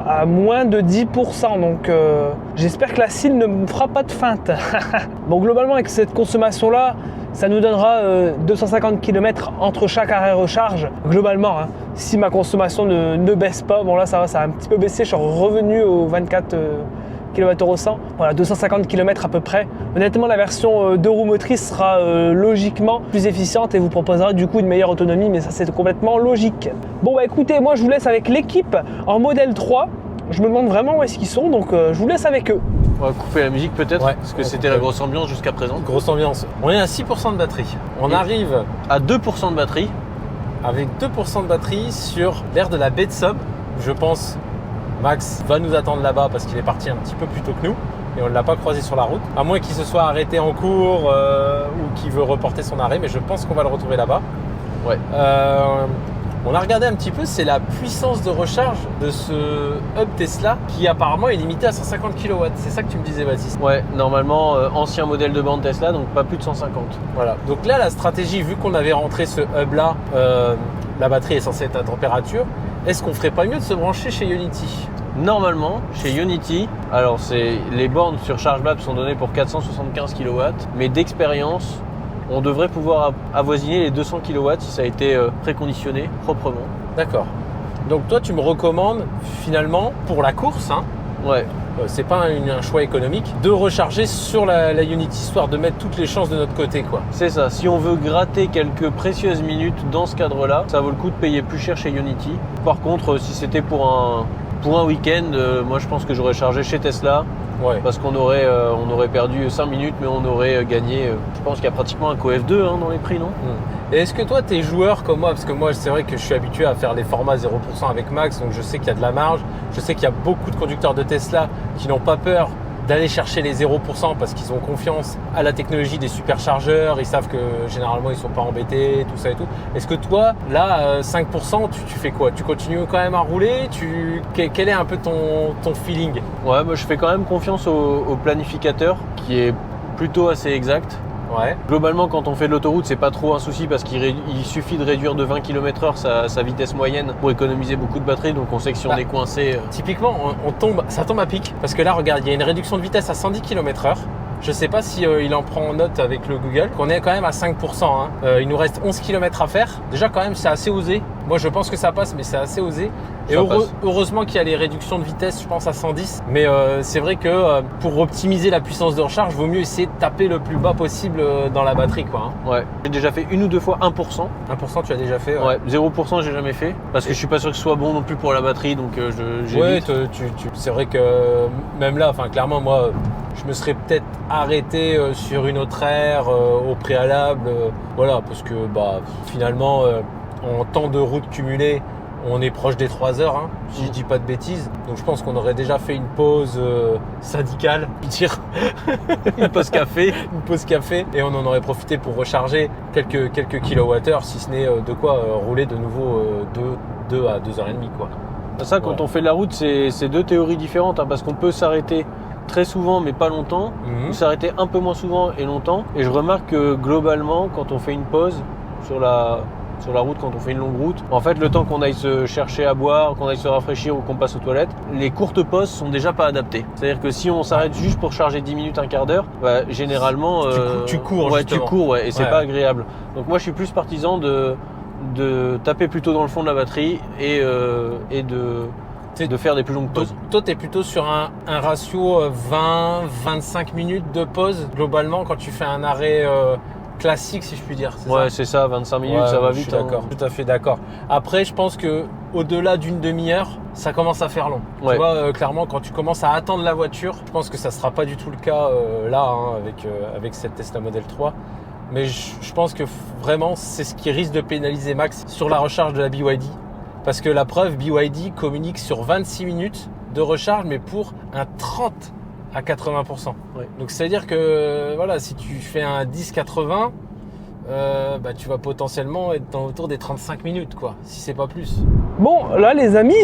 à moins de 10%. Donc j'espère que la cile ne me fera pas de feinte. Bon, globalement, avec cette consommation-là, ça nous donnera 250 km entre chaque arrêt recharge. Globalement, hein, si ma consommation ne baisse pas, bon là ça va, ça a un petit peu baissé, je suis revenu aux 24 km au 100. Voilà, 250 km à peu près. Honnêtement, la version 2 roues motrices sera logiquement plus efficiente et vous proposera du coup une meilleure autonomie, mais ça c'est complètement logique. Bon bah écoutez, moi je vous laisse avec l'équipe en Model 3. Je me demande vraiment où est-ce qu'ils sont, donc je vous laisse avec eux. On va couper la musique peut-être, Ouais, parce que c'était la grosse ambiance jusqu'à présent. Grosse ambiance. On est à 6% de batterie. On arrive À 2% de batterie. avec 2% de batterie sur l'aire de la baie de Somme. Je pense Max va nous attendre là-bas parce qu'il est parti un petit peu plus tôt que nous et on ne l'a pas croisé sur la route. À moins qu'il se soit arrêté en cours ou qu'il veut reporter son arrêt, mais je pense qu'on va le retrouver là-bas. Ouais. On a regardé un petit peu, c'est la puissance de recharge de ce hub Tesla qui apparemment est limité à 150 kW. C'est ça que tu me disais, Baptiste? Ouais, normalement, ancien modèle de bande Tesla, donc pas plus de 150. Voilà. Donc là, la stratégie, vu qu'on avait rentré ce hub-là, la batterie est censée être à température, est-ce qu'on ferait pas mieux de se brancher chez Ionity? Normalement, chez Ionity, alors les bornes sur ChargeMap sont données pour 475 kW, mais d'expérience, on devrait pouvoir avoisiner les 200 kW si ça a été préconditionné proprement. D'accord. Donc toi, tu me recommandes finalement, pour la course, hein, Ouais, c'est pas un choix économique, de recharger sur la Ionity, histoire de mettre toutes les chances de notre côté, quoi. c'est ça. Si on veut gratter quelques précieuses minutes dans ce cadre-là, ça vaut le coup de payer plus cher chez Ionity. Par contre, si c'était pour un week-end, moi je pense que j'aurais chargé chez Tesla. Ouais. Parce qu'on aurait perdu 5 minutes, mais on aurait gagné, je pense qu'il y a pratiquement un coF2 dans les prix, non? Et est-ce que toi, tu es joueur comme moi? Parce que moi, c'est vrai que je suis habitué à faire les formats 0% avec Max, donc je sais qu'il y a de la marge. Je sais qu'il y a beaucoup de conducteurs de Tesla qui n'ont pas peur d'aller chercher les 0% parce qu'ils ont confiance à la technologie des superchargeurs, ils savent que généralement ils sont pas embêtés, tout ça et tout. Est-ce que toi, là, 5%, tu fais quoi? Tu continues quand même à rouler? Quel est un peu ton feeling? Ouais, moi je fais quand même confiance au planificateur qui est plutôt assez exact. Ouais. Globalement, quand on fait de l'autoroute, c'est pas trop un souci parce qu'il suffit de réduire de 20 km/h sa vitesse moyenne pour économiser beaucoup de batterie. Donc on sait que si on est coincé. Typiquement, ça tombe à pic. Parce que là, regarde, il y a une réduction de vitesse à 110 km/h. Je sais pas si il en prend en note avec le Google, qu'on est quand même à 5%. Hein. Il nous reste 11 km à faire. Déjà, quand même, c'est assez osé. Moi, je pense que ça passe, mais c'est assez osé. Et heureusement qu'il y a les réductions de vitesse, je pense, à 110. Mais c'est vrai que pour optimiser la puissance de recharge, vaut mieux essayer de taper le plus bas possible dans la batterie, quoi. Hein. Ouais. J'ai déjà fait une ou deux fois 1%. 1%, tu as déjà fait? Ouais, 0%, j'ai jamais fait. Parce que je suis pas sûr que ce soit bon non plus pour la batterie, donc j'évite. Ouais, c'est vrai que même là, clairement, moi, je me serais peut-être arrêté sur une autre aire au préalable. Voilà, parce que finalement, en temps de route cumulé, on est proche des 3 heures, hein, si je dis pas de bêtises. Donc je pense qu'on aurait déjà fait une pause syndicale, Une pause café. une pause café, et on en aurait profité pour recharger quelques kilowattheures, si ce n'est de quoi rouler de nouveau 2 à 2h30, quoi. Ça, quand on fait de la route, c'est deux théories différentes, hein, parce qu'on peut s'arrêter très souvent mais pas longtemps, ou s'arrêter un peu moins souvent et longtemps. Et je remarque que globalement, quand on fait une pause sur la route, quand on fait une longue route, en fait le temps qu'on aille se chercher à boire, qu'on aille se rafraîchir ou qu'on passe aux toilettes, les courtes pauses sont déjà pas adaptées. C'est-à-dire que si on s'arrête juste pour charger 10 minutes, un quart d'heure, généralement tu cours, ouais, justement. tu cours, ouais, et c'est pas agréable. Donc moi je suis plus partisan de taper plutôt dans le fond de la batterie et de faire des plus longues pauses. Toi, tu es plutôt sur un ratio 20-25 minutes de pause, globalement, quand tu fais un arrêt classique, si je puis dire. Ouais, c'est ça, 25 minutes, ça va vite. Je suis d'accord, tout à fait d'accord. Après, je pense que au-delà d'une demi-heure, ça commence à faire long. Ouais. Tu vois, clairement, quand tu commences à attendre la voiture, je pense que ça sera pas du tout le cas là, hein, avec cette Tesla Model 3. Mais je pense que vraiment, c'est ce qui risque de pénaliser Max sur la recharge de la BYD. Parce que la preuve, BYD communique sur 26 minutes de recharge, mais pour un 30 à 80%. Ouais. Donc c'est-à-dire que voilà, si tu fais un 10-80, tu vas potentiellement être autour des 35 minutes, quoi, si c'est pas plus. Bon, là les amis,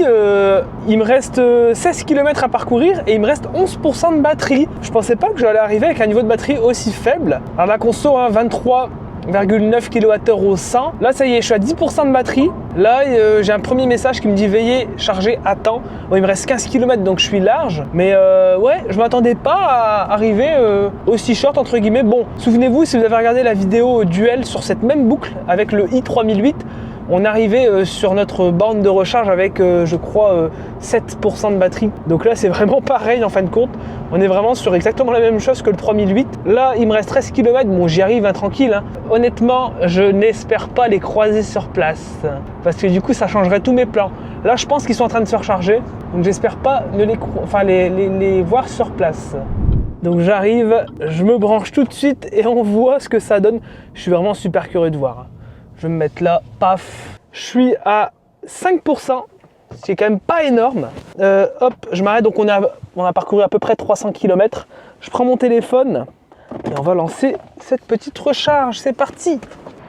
il me reste 16 km à parcourir et il me reste 11% de batterie. Je pensais pas que j'allais arriver avec un niveau de batterie aussi faible. Alors la conso, 23,9 kWh au 100. Là ça y est, je suis à 10% de batterie. Là j'ai un premier message qui me dit veillez charger à temps. Bon, il me reste 15 km donc je suis large. Mais ouais, je m'attendais pas à arriver aussi short entre guillemets. Bon, souvenez-vous si vous avez regardé la vidéo duel sur cette même boucle avec le i3008, on arrivait sur notre borne de recharge avec je crois 7% de batterie. Donc là c'est vraiment pareil en fin de compte. On est vraiment sur exactement la même chose que le 3008. Là il me reste 13 km, bon j'y arrive tranquille. Hein. Honnêtement je n'espère pas les croiser sur place. Parce que du coup ça changerait tous mes plans. Là je pense qu'ils sont en train de se recharger. Donc j'espère pas les voir sur place. Donc j'arrive, je me branche tout de suite et on voit ce que ça donne. Je suis vraiment super curieux de voir. Je vais me mettre là, paf. Je suis à 5%, ce qui est quand même pas énorme. Hop, je m'arrête, donc on a parcouru à peu près 300 km. Je prends mon téléphone et on va lancer cette petite recharge. C'est parti.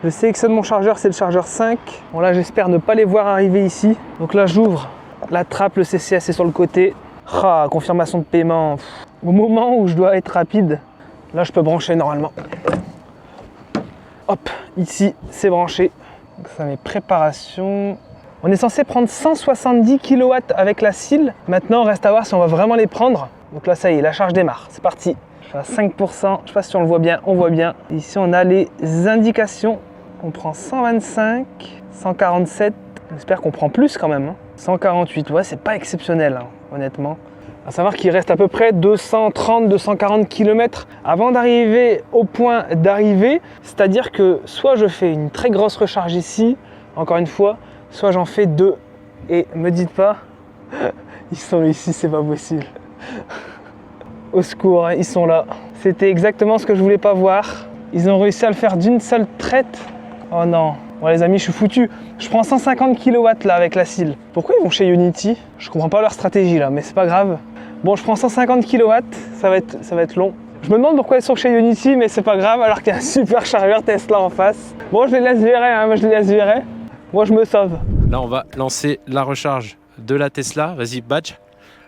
Je sélectionne mon chargeur, c'est le chargeur 5. Bon là, j'espère ne pas les voir arriver ici. Donc là, j'ouvre la trappe, le CCS est sur le côté. Ah, confirmation de paiement. Au moment où je dois être rapide, là, je peux brancher normalement. Hop, ici, c'est branché. Donc ça met préparation. On est censé prendre 170 kW avec la SIL. Maintenant, reste à voir si on va vraiment les prendre. Donc là, ça y est, la charge démarre. C'est parti. Je suis à 5%. Je ne sais pas si on le voit bien. On voit bien. Ici, on a les indications. On prend 125, 147. J'espère qu'on prend plus quand même. 148. Ouais, c'est pas exceptionnel, honnêtement. À savoir qu'il reste à peu près 230-240 km avant d'arriver au point d'arrivée. C'est-à-dire que soit je fais une très grosse recharge ici, encore une fois, soit j'en fais 2. Et me dites pas, ils sont ici, c'est pas possible. Au secours, ils sont là. C'était exactement ce que je voulais pas voir. Ils ont réussi à le faire d'une seule traite. Oh non. Bon les amis, je suis foutu. Je prends 150 kW là avec la SIL. Pourquoi ils vont chez Unity? Je comprends pas leur stratégie là, mais c'est pas grave. Bon, je prends 150 kW, ça va être long. Je me demande pourquoi ils sont chez Unity, mais c'est pas grave, alors qu'il y a un super chargeur Tesla en face. Bon, je les laisse virer, je les laisse virer. Moi, je me sauve. Là, on va lancer la recharge de la Tesla. Vas-y, badge.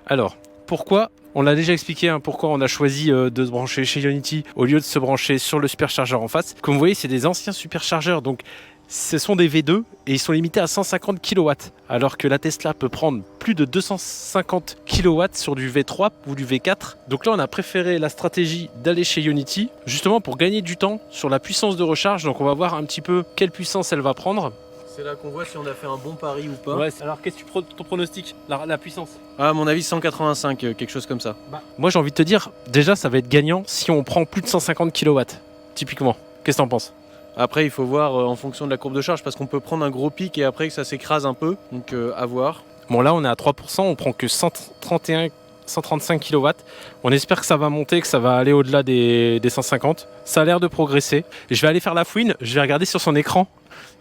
Alors, pourquoi? On l'a déjà expliqué pourquoi on a choisi de se brancher chez Unity au lieu de se brancher sur le superchargeur en face. Comme vous voyez, c'est des anciens superchargeurs, donc ce sont des V2 et ils sont limités à 150 kW, alors que la Tesla peut prendre plus de 250 kW sur du V3 ou du V4. Donc là, on a préféré la stratégie d'aller chez Unity, justement pour gagner du temps sur la puissance de recharge. Donc on va voir un petit peu quelle puissance elle va prendre. C'est là qu'on voit si on a fait un bon pari ou pas. Ouais, alors qu'est-ce que ton pronostic, la puissance? À mon avis 185, quelque chose comme ça. Moi j'ai envie de te dire, déjà ça va être gagnant si on prend plus de 150 kW, typiquement. Qu'est-ce que t'en penses? Après il faut voir en fonction de la courbe de charge, parce qu'on peut prendre un gros pic et après que ça s'écrase un peu, donc à voir. Bon là on est à 3%, on prend que 135 kW. On espère que ça va monter, que ça va aller au-delà des 150. Ça a l'air de progresser. Et je vais aller faire la fouine, je vais regarder sur son écran.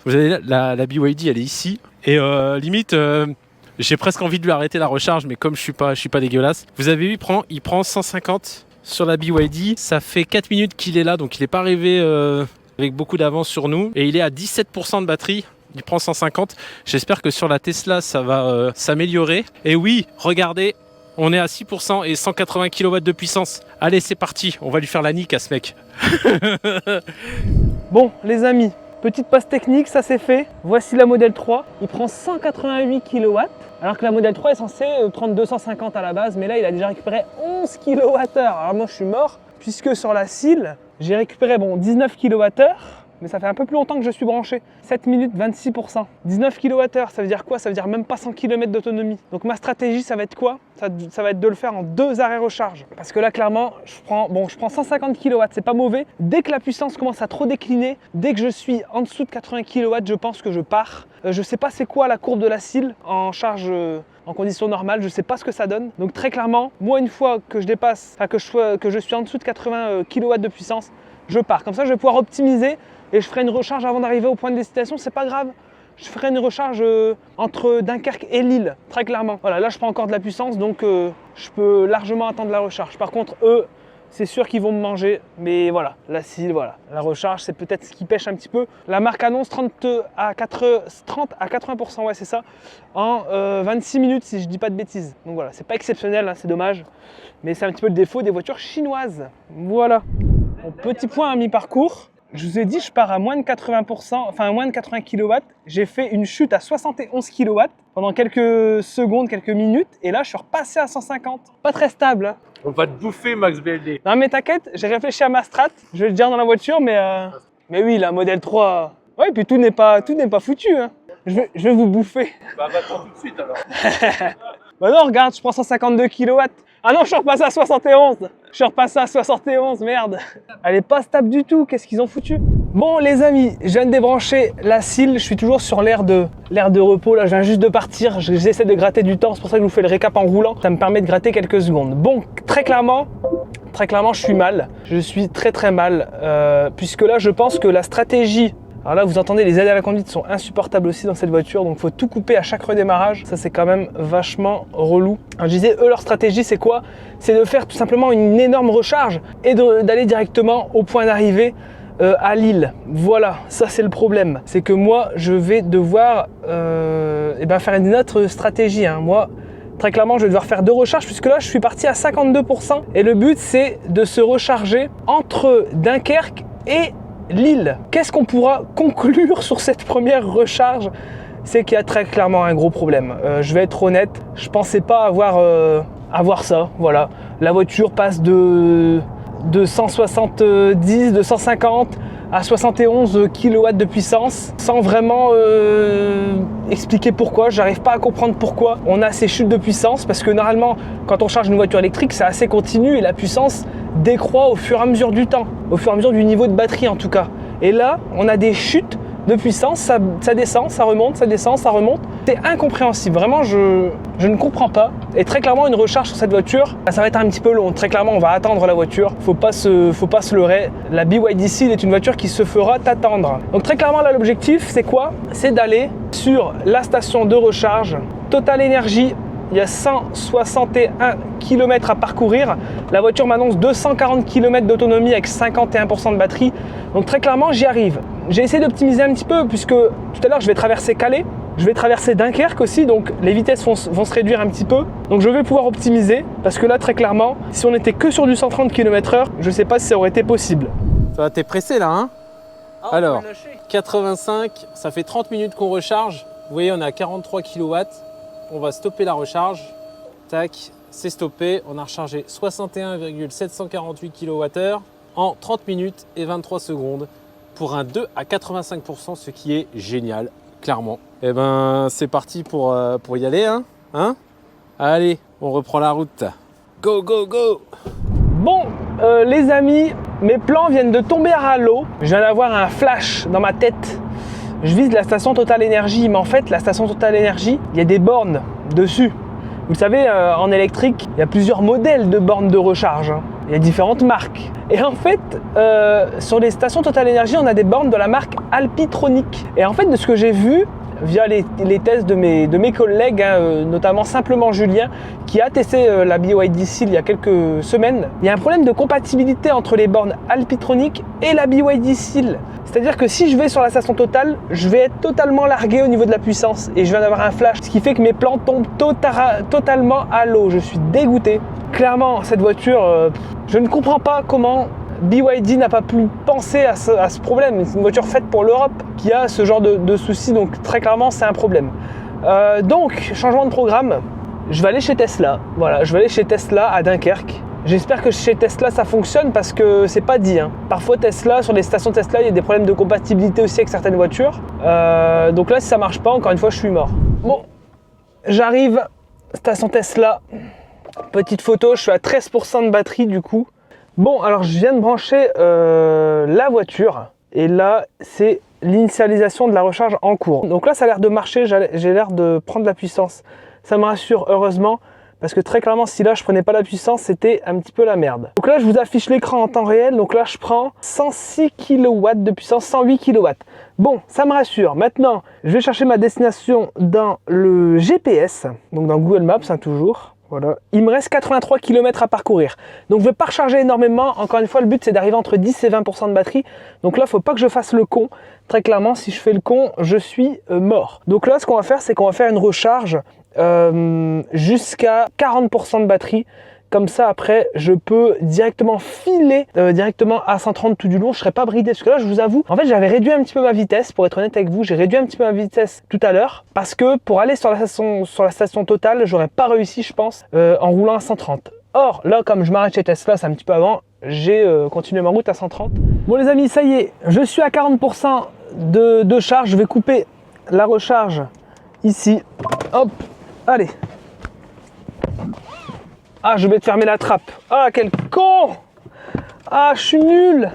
Vous avez la BYD, elle est ici. Et limite, j'ai presque envie de lui arrêter la recharge, mais comme je suis pas dégueulasse. Vous avez vu, il prend 150 sur la BYD. Ça fait 4 minutes qu'il est là, donc il n'est pas arrivé avec beaucoup d'avance sur nous. Et il est à 17% de batterie. Il prend 150. J'espère que sur la Tesla, ça va s'améliorer. Et oui, regardez, on est à 6% et 180 kW de puissance. Allez, c'est parti. On va lui faire la nique à ce mec. Bon, les amis. Petite passe technique, ça c'est fait. Voici la Model 3. Il prend 188 kW, alors que la Model 3 est censée prendre 250 à la base, mais là il a déjà récupéré 11 kWh. Alors moi je suis mort, puisque sur la SIL, j'ai récupéré 19 kWh, mais ça fait un peu plus longtemps que je suis branché. 7 minutes 26%. 19 kWh, ça veut dire quoi? Ça veut dire même pas 100 km d'autonomie. Donc ma stratégie, ça va être quoi? Ça va être de le faire en 2 arrêts recharge. Parce que là, clairement, je prends 150 kW, c'est pas mauvais. Dès que la puissance commence à trop décliner, dès que je suis en dessous de 80 kW, je pense que je pars. Je sais pas c'est quoi la courbe de la CIL en charge en conditions normales, je sais pas ce que ça donne. Donc très clairement, moi une fois que je dépasse, que je suis en dessous de 80 kW de puissance, je pars. Comme ça, je vais pouvoir optimiser et je ferai une recharge avant d'arriver au point de destination, c'est pas grave. Je ferai une recharge entre Dunkerque et Lille, très clairement. Voilà, là je prends encore de la puissance, donc je peux largement attendre la recharge. Par contre, eux, c'est sûr qu'ils vont me manger, mais voilà, la CIL, voilà. La recharge, c'est peut-être ce qui pêche un petit peu. La marque annonce 30 à 80%, ouais c'est ça, en 26 minutes si je dis pas de bêtises. Donc voilà, c'est pas exceptionnel, hein, c'est dommage, mais c'est un petit peu le défaut des voitures chinoises. Voilà. Bon, petit point à mi-parcours. Je vous ai dit, je pars à moins de 80%, enfin à moins de 80 kW. J'ai fait une chute à 71 kW pendant quelques secondes, quelques minutes. Et là, je suis repassé à 150. Pas très stable. Hein. On va te bouffer, Max BLD. Non mais t'inquiète, j'ai réfléchi à ma strat. Je vais le dire dans la voiture, mais oui, la Model 3... Ouais, puis tout n'est pas foutu. Hein. Je vais vous bouffer. Bah, va-t'en tout de suite alors. Bah non, regarde, je prends 152 kW. Ah non, je suis repassé à 71. Je suis repassé à 71, merde. Elle est pas stable du tout, qu'est-ce qu'ils ont foutu? Bon les amis, je viens de débrancher la CIL, je suis toujours sur l'air de repos, là je viens juste de partir, j'essaie de gratter du temps, c'est pour ça que je vous fais le récap en roulant, ça me permet de gratter quelques secondes. Bon, très clairement, je suis mal, je suis très mal, puisque là je pense que la stratégie... Alors là, vous entendez, les aides à la conduite sont insupportables aussi dans cette voiture, donc il faut tout couper à chaque redémarrage. Ça, c'est quand même vachement relou. Alors, je disais, eux, leur stratégie, c'est quoi? C'est de faire tout simplement une énorme recharge et d'aller directement au point d'arrivée à Lille. Voilà, ça, c'est le problème. C'est que moi, je vais devoir faire une autre stratégie. Hein. Moi, très clairement, je vais devoir faire 2 recharges puisque là, je suis parti à 52%. Et le but, c'est de se recharger entre Dunkerque et Lille. Qu'est-ce qu'on pourra conclure sur cette première recharge? C'est qu'il y a très clairement un gros problème. Je vais être honnête, je pensais pas avoir ça. Voilà, la voiture passe de 170, de 150 à 71 kW de puissance sans vraiment expliquer pourquoi. J'arrive pas à comprendre pourquoi on a ces chutes de puissance parce que normalement, quand on charge une voiture électrique, c'est assez continu et la puissance décroît au fur et à mesure du temps, au fur et à mesure du niveau de batterie en tout cas. Et là, on a des chutes de puissance, ça descend, ça remonte, ça descend, ça remonte. C'est incompréhensible, vraiment je ne comprends pas. Et très clairement, une recharge sur cette voiture, ça va être un petit peu long. Très clairement, on va attendre la voiture, faut pas se leurrer. La BYD Seal est une voiture qui se fera attendre. Donc très clairement, là, l'objectif, c'est quoi? C'est d'aller sur la station de recharge Total Energy. Il y a 161 km à parcourir. La voiture m'annonce 240 km d'autonomie avec 51% de batterie. Donc très clairement, j'y arrive. J'ai essayé d'optimiser un petit peu puisque tout à l'heure, je vais traverser Calais. Je vais traverser Dunkerque aussi, donc les vitesses vont se réduire un petit peu. Donc je vais pouvoir optimiser parce que là, très clairement, si on était que sur du 130 km/h, je ne sais pas si ça aurait été possible. Ça va, t'es pressé là, hein? Alors, 85, ça fait 30 minutes qu'on recharge. Vous voyez, on est à 43 kW. On va stopper la recharge. Tac, c'est stoppé. On a rechargé 61,748 kWh en 30 minutes et 23 secondes pour un 2 à 85%, ce qui est génial, clairement. Et ben, c'est parti pour y aller, hein? Allez, on reprend la route. Go, go, go! Bon, les amis, mes plans viennent de tomber à l'eau. Je viens d'avoir un flash dans ma tête. Je vise la station Total Energy, mais en fait, la station Total Energy, il y a des bornes dessus. Vous savez, en électrique, il y a plusieurs modèles de bornes de recharge. Hein. Il y a différentes marques. Et en fait, sur les stations Total Energy, on a des bornes de la marque Alpitronic. Et en fait, de ce que j'ai vu, via les tests de mes collègues, hein, notamment simplement Julien, qui a testé la BYD Seal il y a quelques semaines, il y a un problème de compatibilité entre les bornes Alpitronic et la BYD Seal. C'est-à-dire que si je vais sur la station Total, je vais être totalement largué au niveau de la puissance et je viens d'avoir un flash, ce qui fait que mes plans tombent totalement à l'eau. Je suis dégoûté. Clairement, cette voiture, je ne comprends pas comment BYD n'a pas pu penser à ce problème. C'est une voiture faite pour l'Europe qui a ce genre de soucis, donc très clairement, c'est un problème. Donc, changement de programme, je vais aller chez Tesla. Voilà, je vais aller chez Tesla à Dunkerque. J'espère que chez Tesla ça fonctionne parce que c'est pas dit. Hein. Parfois Tesla, sur les stations Tesla, il y a des problèmes de compatibilité aussi avec certaines voitures. Donc là, si ça marche pas, encore une fois, je suis mort. Bon, j'arrive, station Tesla. Petite photo, je suis à 13% de batterie du coup. Bon, alors je viens de brancher la voiture. Et là, c'est l'initialisation de la recharge en cours. Donc là, ça a l'air de marcher, j'ai l'air de prendre la puissance. Ça me rassure, heureusement. Parce que très clairement, si là je prenais pas la puissance, c'était un petit peu la merde. Donc là, je vous affiche l'écran en temps réel. Donc là, je prends 106 kW de puissance, 108 kW. Bon, ça me rassure. Maintenant, je vais chercher ma destination dans le GPS. Donc dans Google Maps, hein, toujours. Voilà. Il me reste 83 km à parcourir. Donc je ne vais pas recharger énormément. Encore une fois, le but, c'est d'arriver entre 10 et 20% de batterie. Donc là, il ne faut pas que je fasse le con. Très clairement, si je fais le con, je suis mort. Donc là, ce qu'on va faire, c'est qu'on va faire une recharge jusqu'à 40% de batterie. Comme ça, après, je peux directement filer directement à 130 tout du long. Je ne serai pas bridé. Parce que là, je vous avoue, en fait, j'avais réduit un petit peu ma vitesse. Pour être honnête avec vous, j'ai réduit un petit peu ma vitesse tout à l'heure. Parce que pour aller sur la station totale, j'aurais pas réussi, je pense, en roulant à 130. Or, là, comme je m'arrête chez Tesla, c'est un petit peu avant, j'ai continué ma route à 130. Bon, les amis, ça y est, je suis à 40% de charge. Je vais couper la recharge ici. Hop, allez. Ah, je vais te fermer la trappe. Ah, quel con! Ah, je suis nul!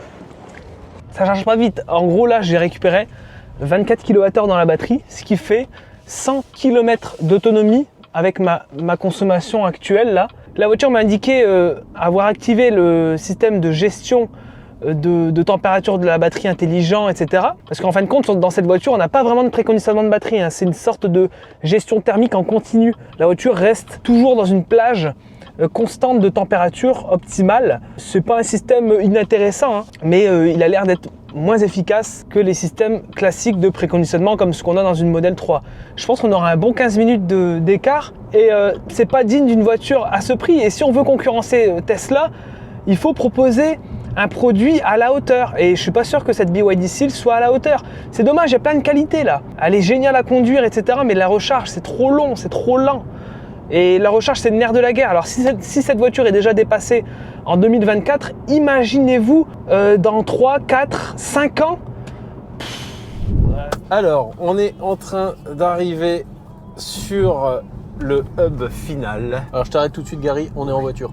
Ça charge pas vite. En gros, là, j'ai récupéré 24 kWh dans la batterie, ce qui fait 100 km d'autonomie avec ma consommation actuelle, là. La voiture m'a indiqué avoir activé le système de gestion de température de la batterie intelligent, etc. Parce qu'en fin de compte, dans cette voiture, on n'a pas vraiment de préconditionnement de batterie. Hein. C'est une sorte de gestion thermique en continu. La voiture reste toujours dans une plage constante de température optimale. C'est pas un système inintéressant, hein, mais il a l'air d'être moins efficace que les systèmes classiques de préconditionnement comme ce qu'on a dans une Model 3. Je pense qu'on aura un bon 15 minutes d'écart et c'est pas digne d'une voiture à ce prix. Et si on veut concurrencer Tesla, il faut proposer un produit à la hauteur. Et je suis pas sûr que cette BYD Seal soit à la hauteur. C'est dommage, il y a plein de qualités là. Elle est géniale à conduire, etc. Mais la recharge, c'est trop long, c'est trop lent. Et la recharge, c'est le nerf de la guerre. Alors si cette voiture est déjà dépassée en 2024, imaginez-vous dans 3, 4, 5 ans. Alors, on est en train d'arriver sur le hub final. Alors je t'arrête tout de suite, Gary, on est en voiture.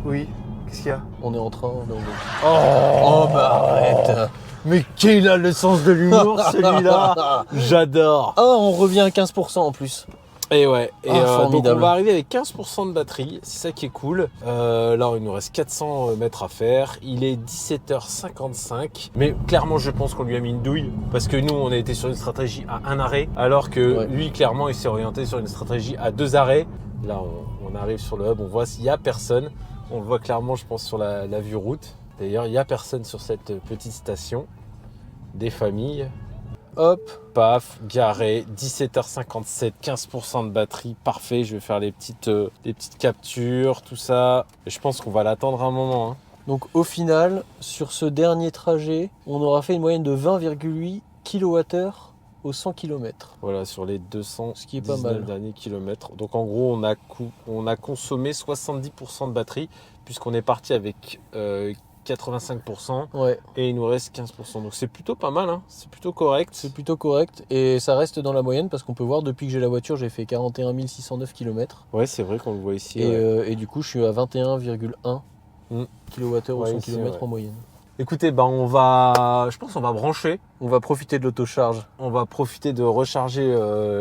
Oui, qu'est-ce qu'il y a? On est en train, on est en voiture. Oh bah arrête! Mais qu'il a le sens de l'humour celui-là! J'adore! Ah, on revient à 15% en plus. Et ouais, et donc formidable. on va arriver avec 15% de batterie, c'est ça qui est cool. Là, il nous reste 400 mètres à faire. Il est 17h55. Mais clairement, je pense qu'on lui a mis une douille. Parce que nous, on a été sur une stratégie à un arrêt. Alors que lui, clairement, il s'est orienté sur une stratégie à 2 arrêts. Là, on arrive sur le hub, on voit s'il n'y a personne. On le voit clairement, je pense, sur la vue route. D'ailleurs, il n'y a personne sur cette petite station. Des familles. Hop, paf, garé, 17h57, 15% de batterie, parfait. Je vais faire des petites captures, tout ça. Et je pense qu'on va l'attendre un moment. Hein. Donc au final, sur ce dernier trajet, on aura fait une moyenne de 20,8 kWh au 100 km. Voilà, sur les 200 ce qui est pas mal. Derniers kilomètres. Donc en gros, on a consommé 70% de batterie, puisqu'on est parti avec 85%, et il nous reste 15%. Donc c'est plutôt pas mal, hein. C'est plutôt correct. C'est plutôt correct, et ça reste dans la moyenne, parce qu'on peut voir, depuis que j'ai la voiture, j'ai fait 41 609 km. Ouais, c'est vrai qu'on le voit ici. Et du coup, je suis à 21,1 kWh au 100 ici, km en moyenne. Écoutez, je pense qu'on va brancher. On va profiter de l'autocharge. On va profiter de recharger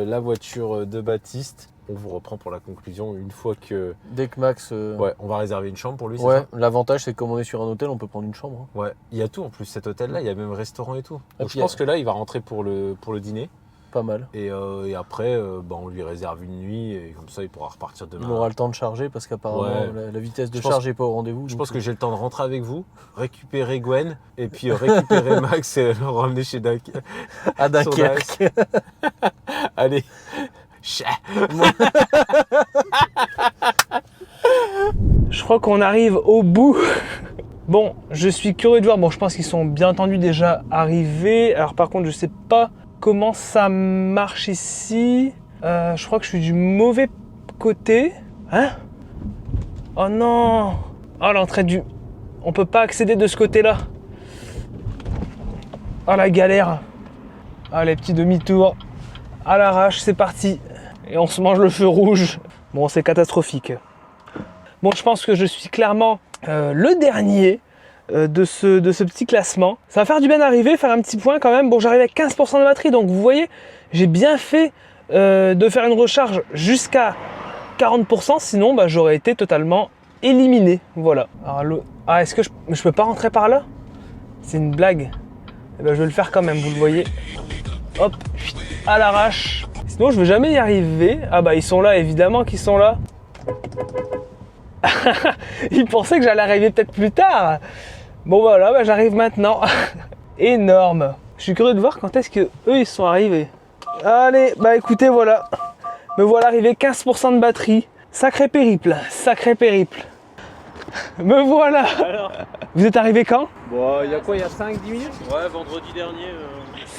la voiture de Baptiste. On vous reprend pour la conclusion une fois que... Dès que Max... Ouais, on va réserver une chambre pour lui, c'est ouais, ça? L'avantage, c'est que comme on est sur un hôtel, on peut prendre une chambre. Hein. Ouais, il y a tout en plus, cet hôtel-là, il y a même restaurant et tout. Donc je pense que là, il va rentrer pour le dîner. Pas mal. Et après, on lui réserve une nuit, et comme ça, il pourra repartir demain. Il aura le temps de charger, parce qu'apparemment, la vitesse de charge n'est pas au rendez-vous. Je pense que j'ai le temps de rentrer avec vous, récupérer Gwen, et puis récupérer Max et le ramener chez Dunkerque. À Dunkerque. Allez. Je crois qu'on arrive au bout. Bon, je suis curieux de voir. Bon, je pense qu'ils sont bien entendu déjà arrivés. Alors par contre, je sais pas comment ça marche ici. Je crois que je suis du mauvais côté. Hein? Oh non! Ah, l'entrée du... On peut pas accéder de ce côté-là. Ah, la galère. Ah, les petits demi-tours. À l'arrache, c'est parti. Et on se mange le feu rouge. Bon, c'est catastrophique. Bon, je pense que je suis clairement le dernier de ce petit classement. Ça va faire du bien d'arriver, faire un petit point quand même. Bon, j'arrive avec 15% de batterie, donc vous voyez, j'ai bien fait de faire une recharge jusqu'à 40%, sinon bah, j'aurais été totalement éliminé. Voilà. Alors, ah, est-ce que je peux pas rentrer par là? C'est une blague. Eh ben, je vais le faire quand même, vous le voyez. Hop, à l'arrache. Sinon, je vais jamais y arriver. Ah bah, ils sont là, évidemment qu'ils sont là. Ils pensaient que j'allais arriver peut-être plus tard. Bon voilà, bah, j'arrive maintenant. Énorme. Je suis curieux de voir quand est-ce que eux ils sont arrivés. Allez, bah écoutez, voilà. Me voilà arrivé, 15% de batterie. Sacré périple, sacré périple. Me voilà. Alors, Vous êtes arrivé quand? bon, il y a quoi, il y a 5-10 minutes? Ouais, vendredi dernier.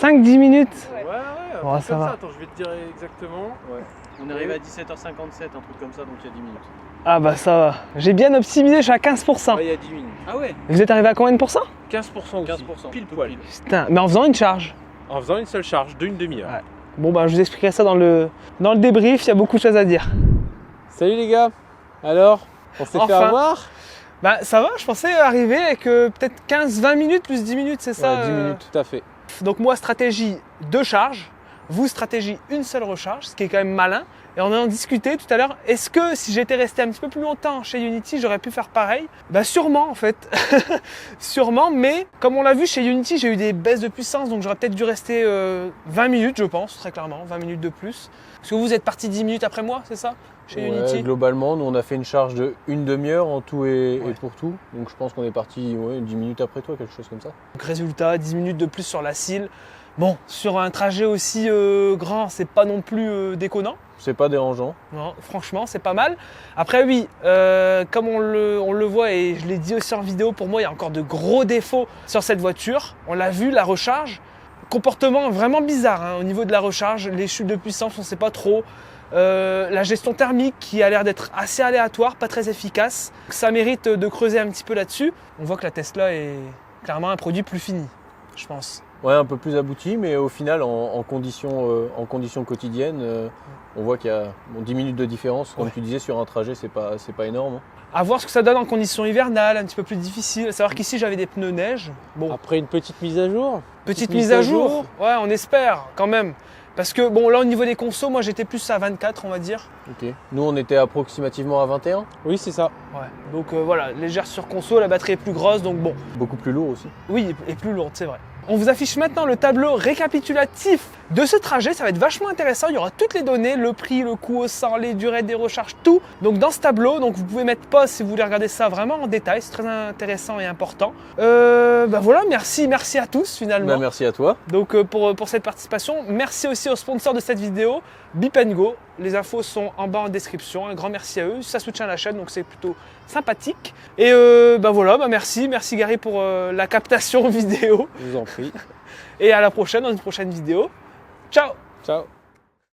5-10 minutes. Ouais, Oh, ça va. Attends, je vais te dire exactement. Ouais. On est arrivé à 17h57, un truc comme ça, donc il y a 10 minutes. Ah bah ça va. J'ai bien optimisé, je suis à 15%. Ouais, il y a 10 minutes. Ah ouais? Vous êtes arrivé à combien de pourcents? 15% aussi. 15%. Pile poil. Putain, mais en faisant une charge. En faisant une seule charge d'une demi-heure. Ouais. Bon bah je vous expliquerai ça dans le débrief, il y a beaucoup de choses à dire. Salut les gars. Alors, on s'est fait Enfin. avoir? Bah ça va, je pensais arriver avec peut-être 15-20 minutes plus 10 minutes, c'est ça? Ouais, 10 minutes, tout à fait. Donc moi, stratégie 2 charges, vous, stratégie une seule recharge, ce qui est quand même malin. Et on en a discuté tout à l'heure, est-ce que si j'étais resté un petit peu plus longtemps chez Unity, j'aurais pu faire pareil? Bah sûrement en fait, sûrement, mais comme on l'a vu chez Unity, j'ai eu des baisses de puissance, donc j'aurais peut-être dû rester 20 minutes je pense, très clairement, 20 minutes de plus. Parce que vous êtes parti 10 minutes après moi, c'est ça? Chez Unity? Globalement, nous on a fait une charge de une demi-heure en tout et pour tout. Donc je pense qu'on est parti 10 minutes après toi, quelque chose comme ça. Donc résultat, 10 minutes de plus sur la cile. Bon, sur un trajet aussi grand, c'est pas non plus déconnant. C'est pas dérangeant. Non, franchement, c'est pas mal. Après, oui, comme on le voit et je l'ai dit aussi en vidéo, pour moi, il y a encore de gros défauts sur cette voiture. On l'a vu, la recharge. Comportement vraiment bizarre hein, au niveau de la recharge. Les chutes de puissance, on ne sait pas trop. La gestion thermique qui a l'air d'être assez aléatoire, pas très efficace. Ça mérite de creuser un petit peu là-dessus. On voit que la Tesla est clairement un produit plus fini, je pense. Ouais, un peu plus abouti, mais au final, en conditions quotidiennes, on voit qu'il y a 10 minutes de différence. Comme tu disais, sur un trajet, c'est pas énorme. Hein. À voir ce que ça donne en conditions hivernales, un petit peu plus difficile. À savoir qu'ici, j'avais des pneus neige. Bon, Après une petite mise à jour. petite mise à jour. Ouais, on espère quand même. Parce que bon, là, au niveau des consos, moi, j'étais plus à 24, on va dire. Ok. Nous, on était approximativement à 21. Oui, c'est ça. Ouais. Donc voilà, légère sur conso, la batterie est plus grosse, donc bon. Beaucoup plus lourd aussi. Oui, et plus lourde, c'est vrai. On vous affiche maintenant le tableau récapitulatif de ce trajet, ça va être vachement intéressant, il y aura toutes les données, le prix, le coût au 100, les durées des recharges, tout. Donc dans ce tableau, donc vous pouvez mettre pause si vous voulez regarder ça vraiment en détail, c'est très intéressant et important. Bah voilà, merci à tous finalement. Bah, merci à toi. Donc pour cette participation, merci aussi aux sponsors de cette vidéo, Beep & Go. Les infos sont en bas en description. Un grand merci à eux. Ça soutient la chaîne, donc c'est plutôt sympathique. Et bah voilà, bah merci Gary pour la captation vidéo. Je vous en prie. Et à la prochaine dans une prochaine vidéo. Ciao! Ciao.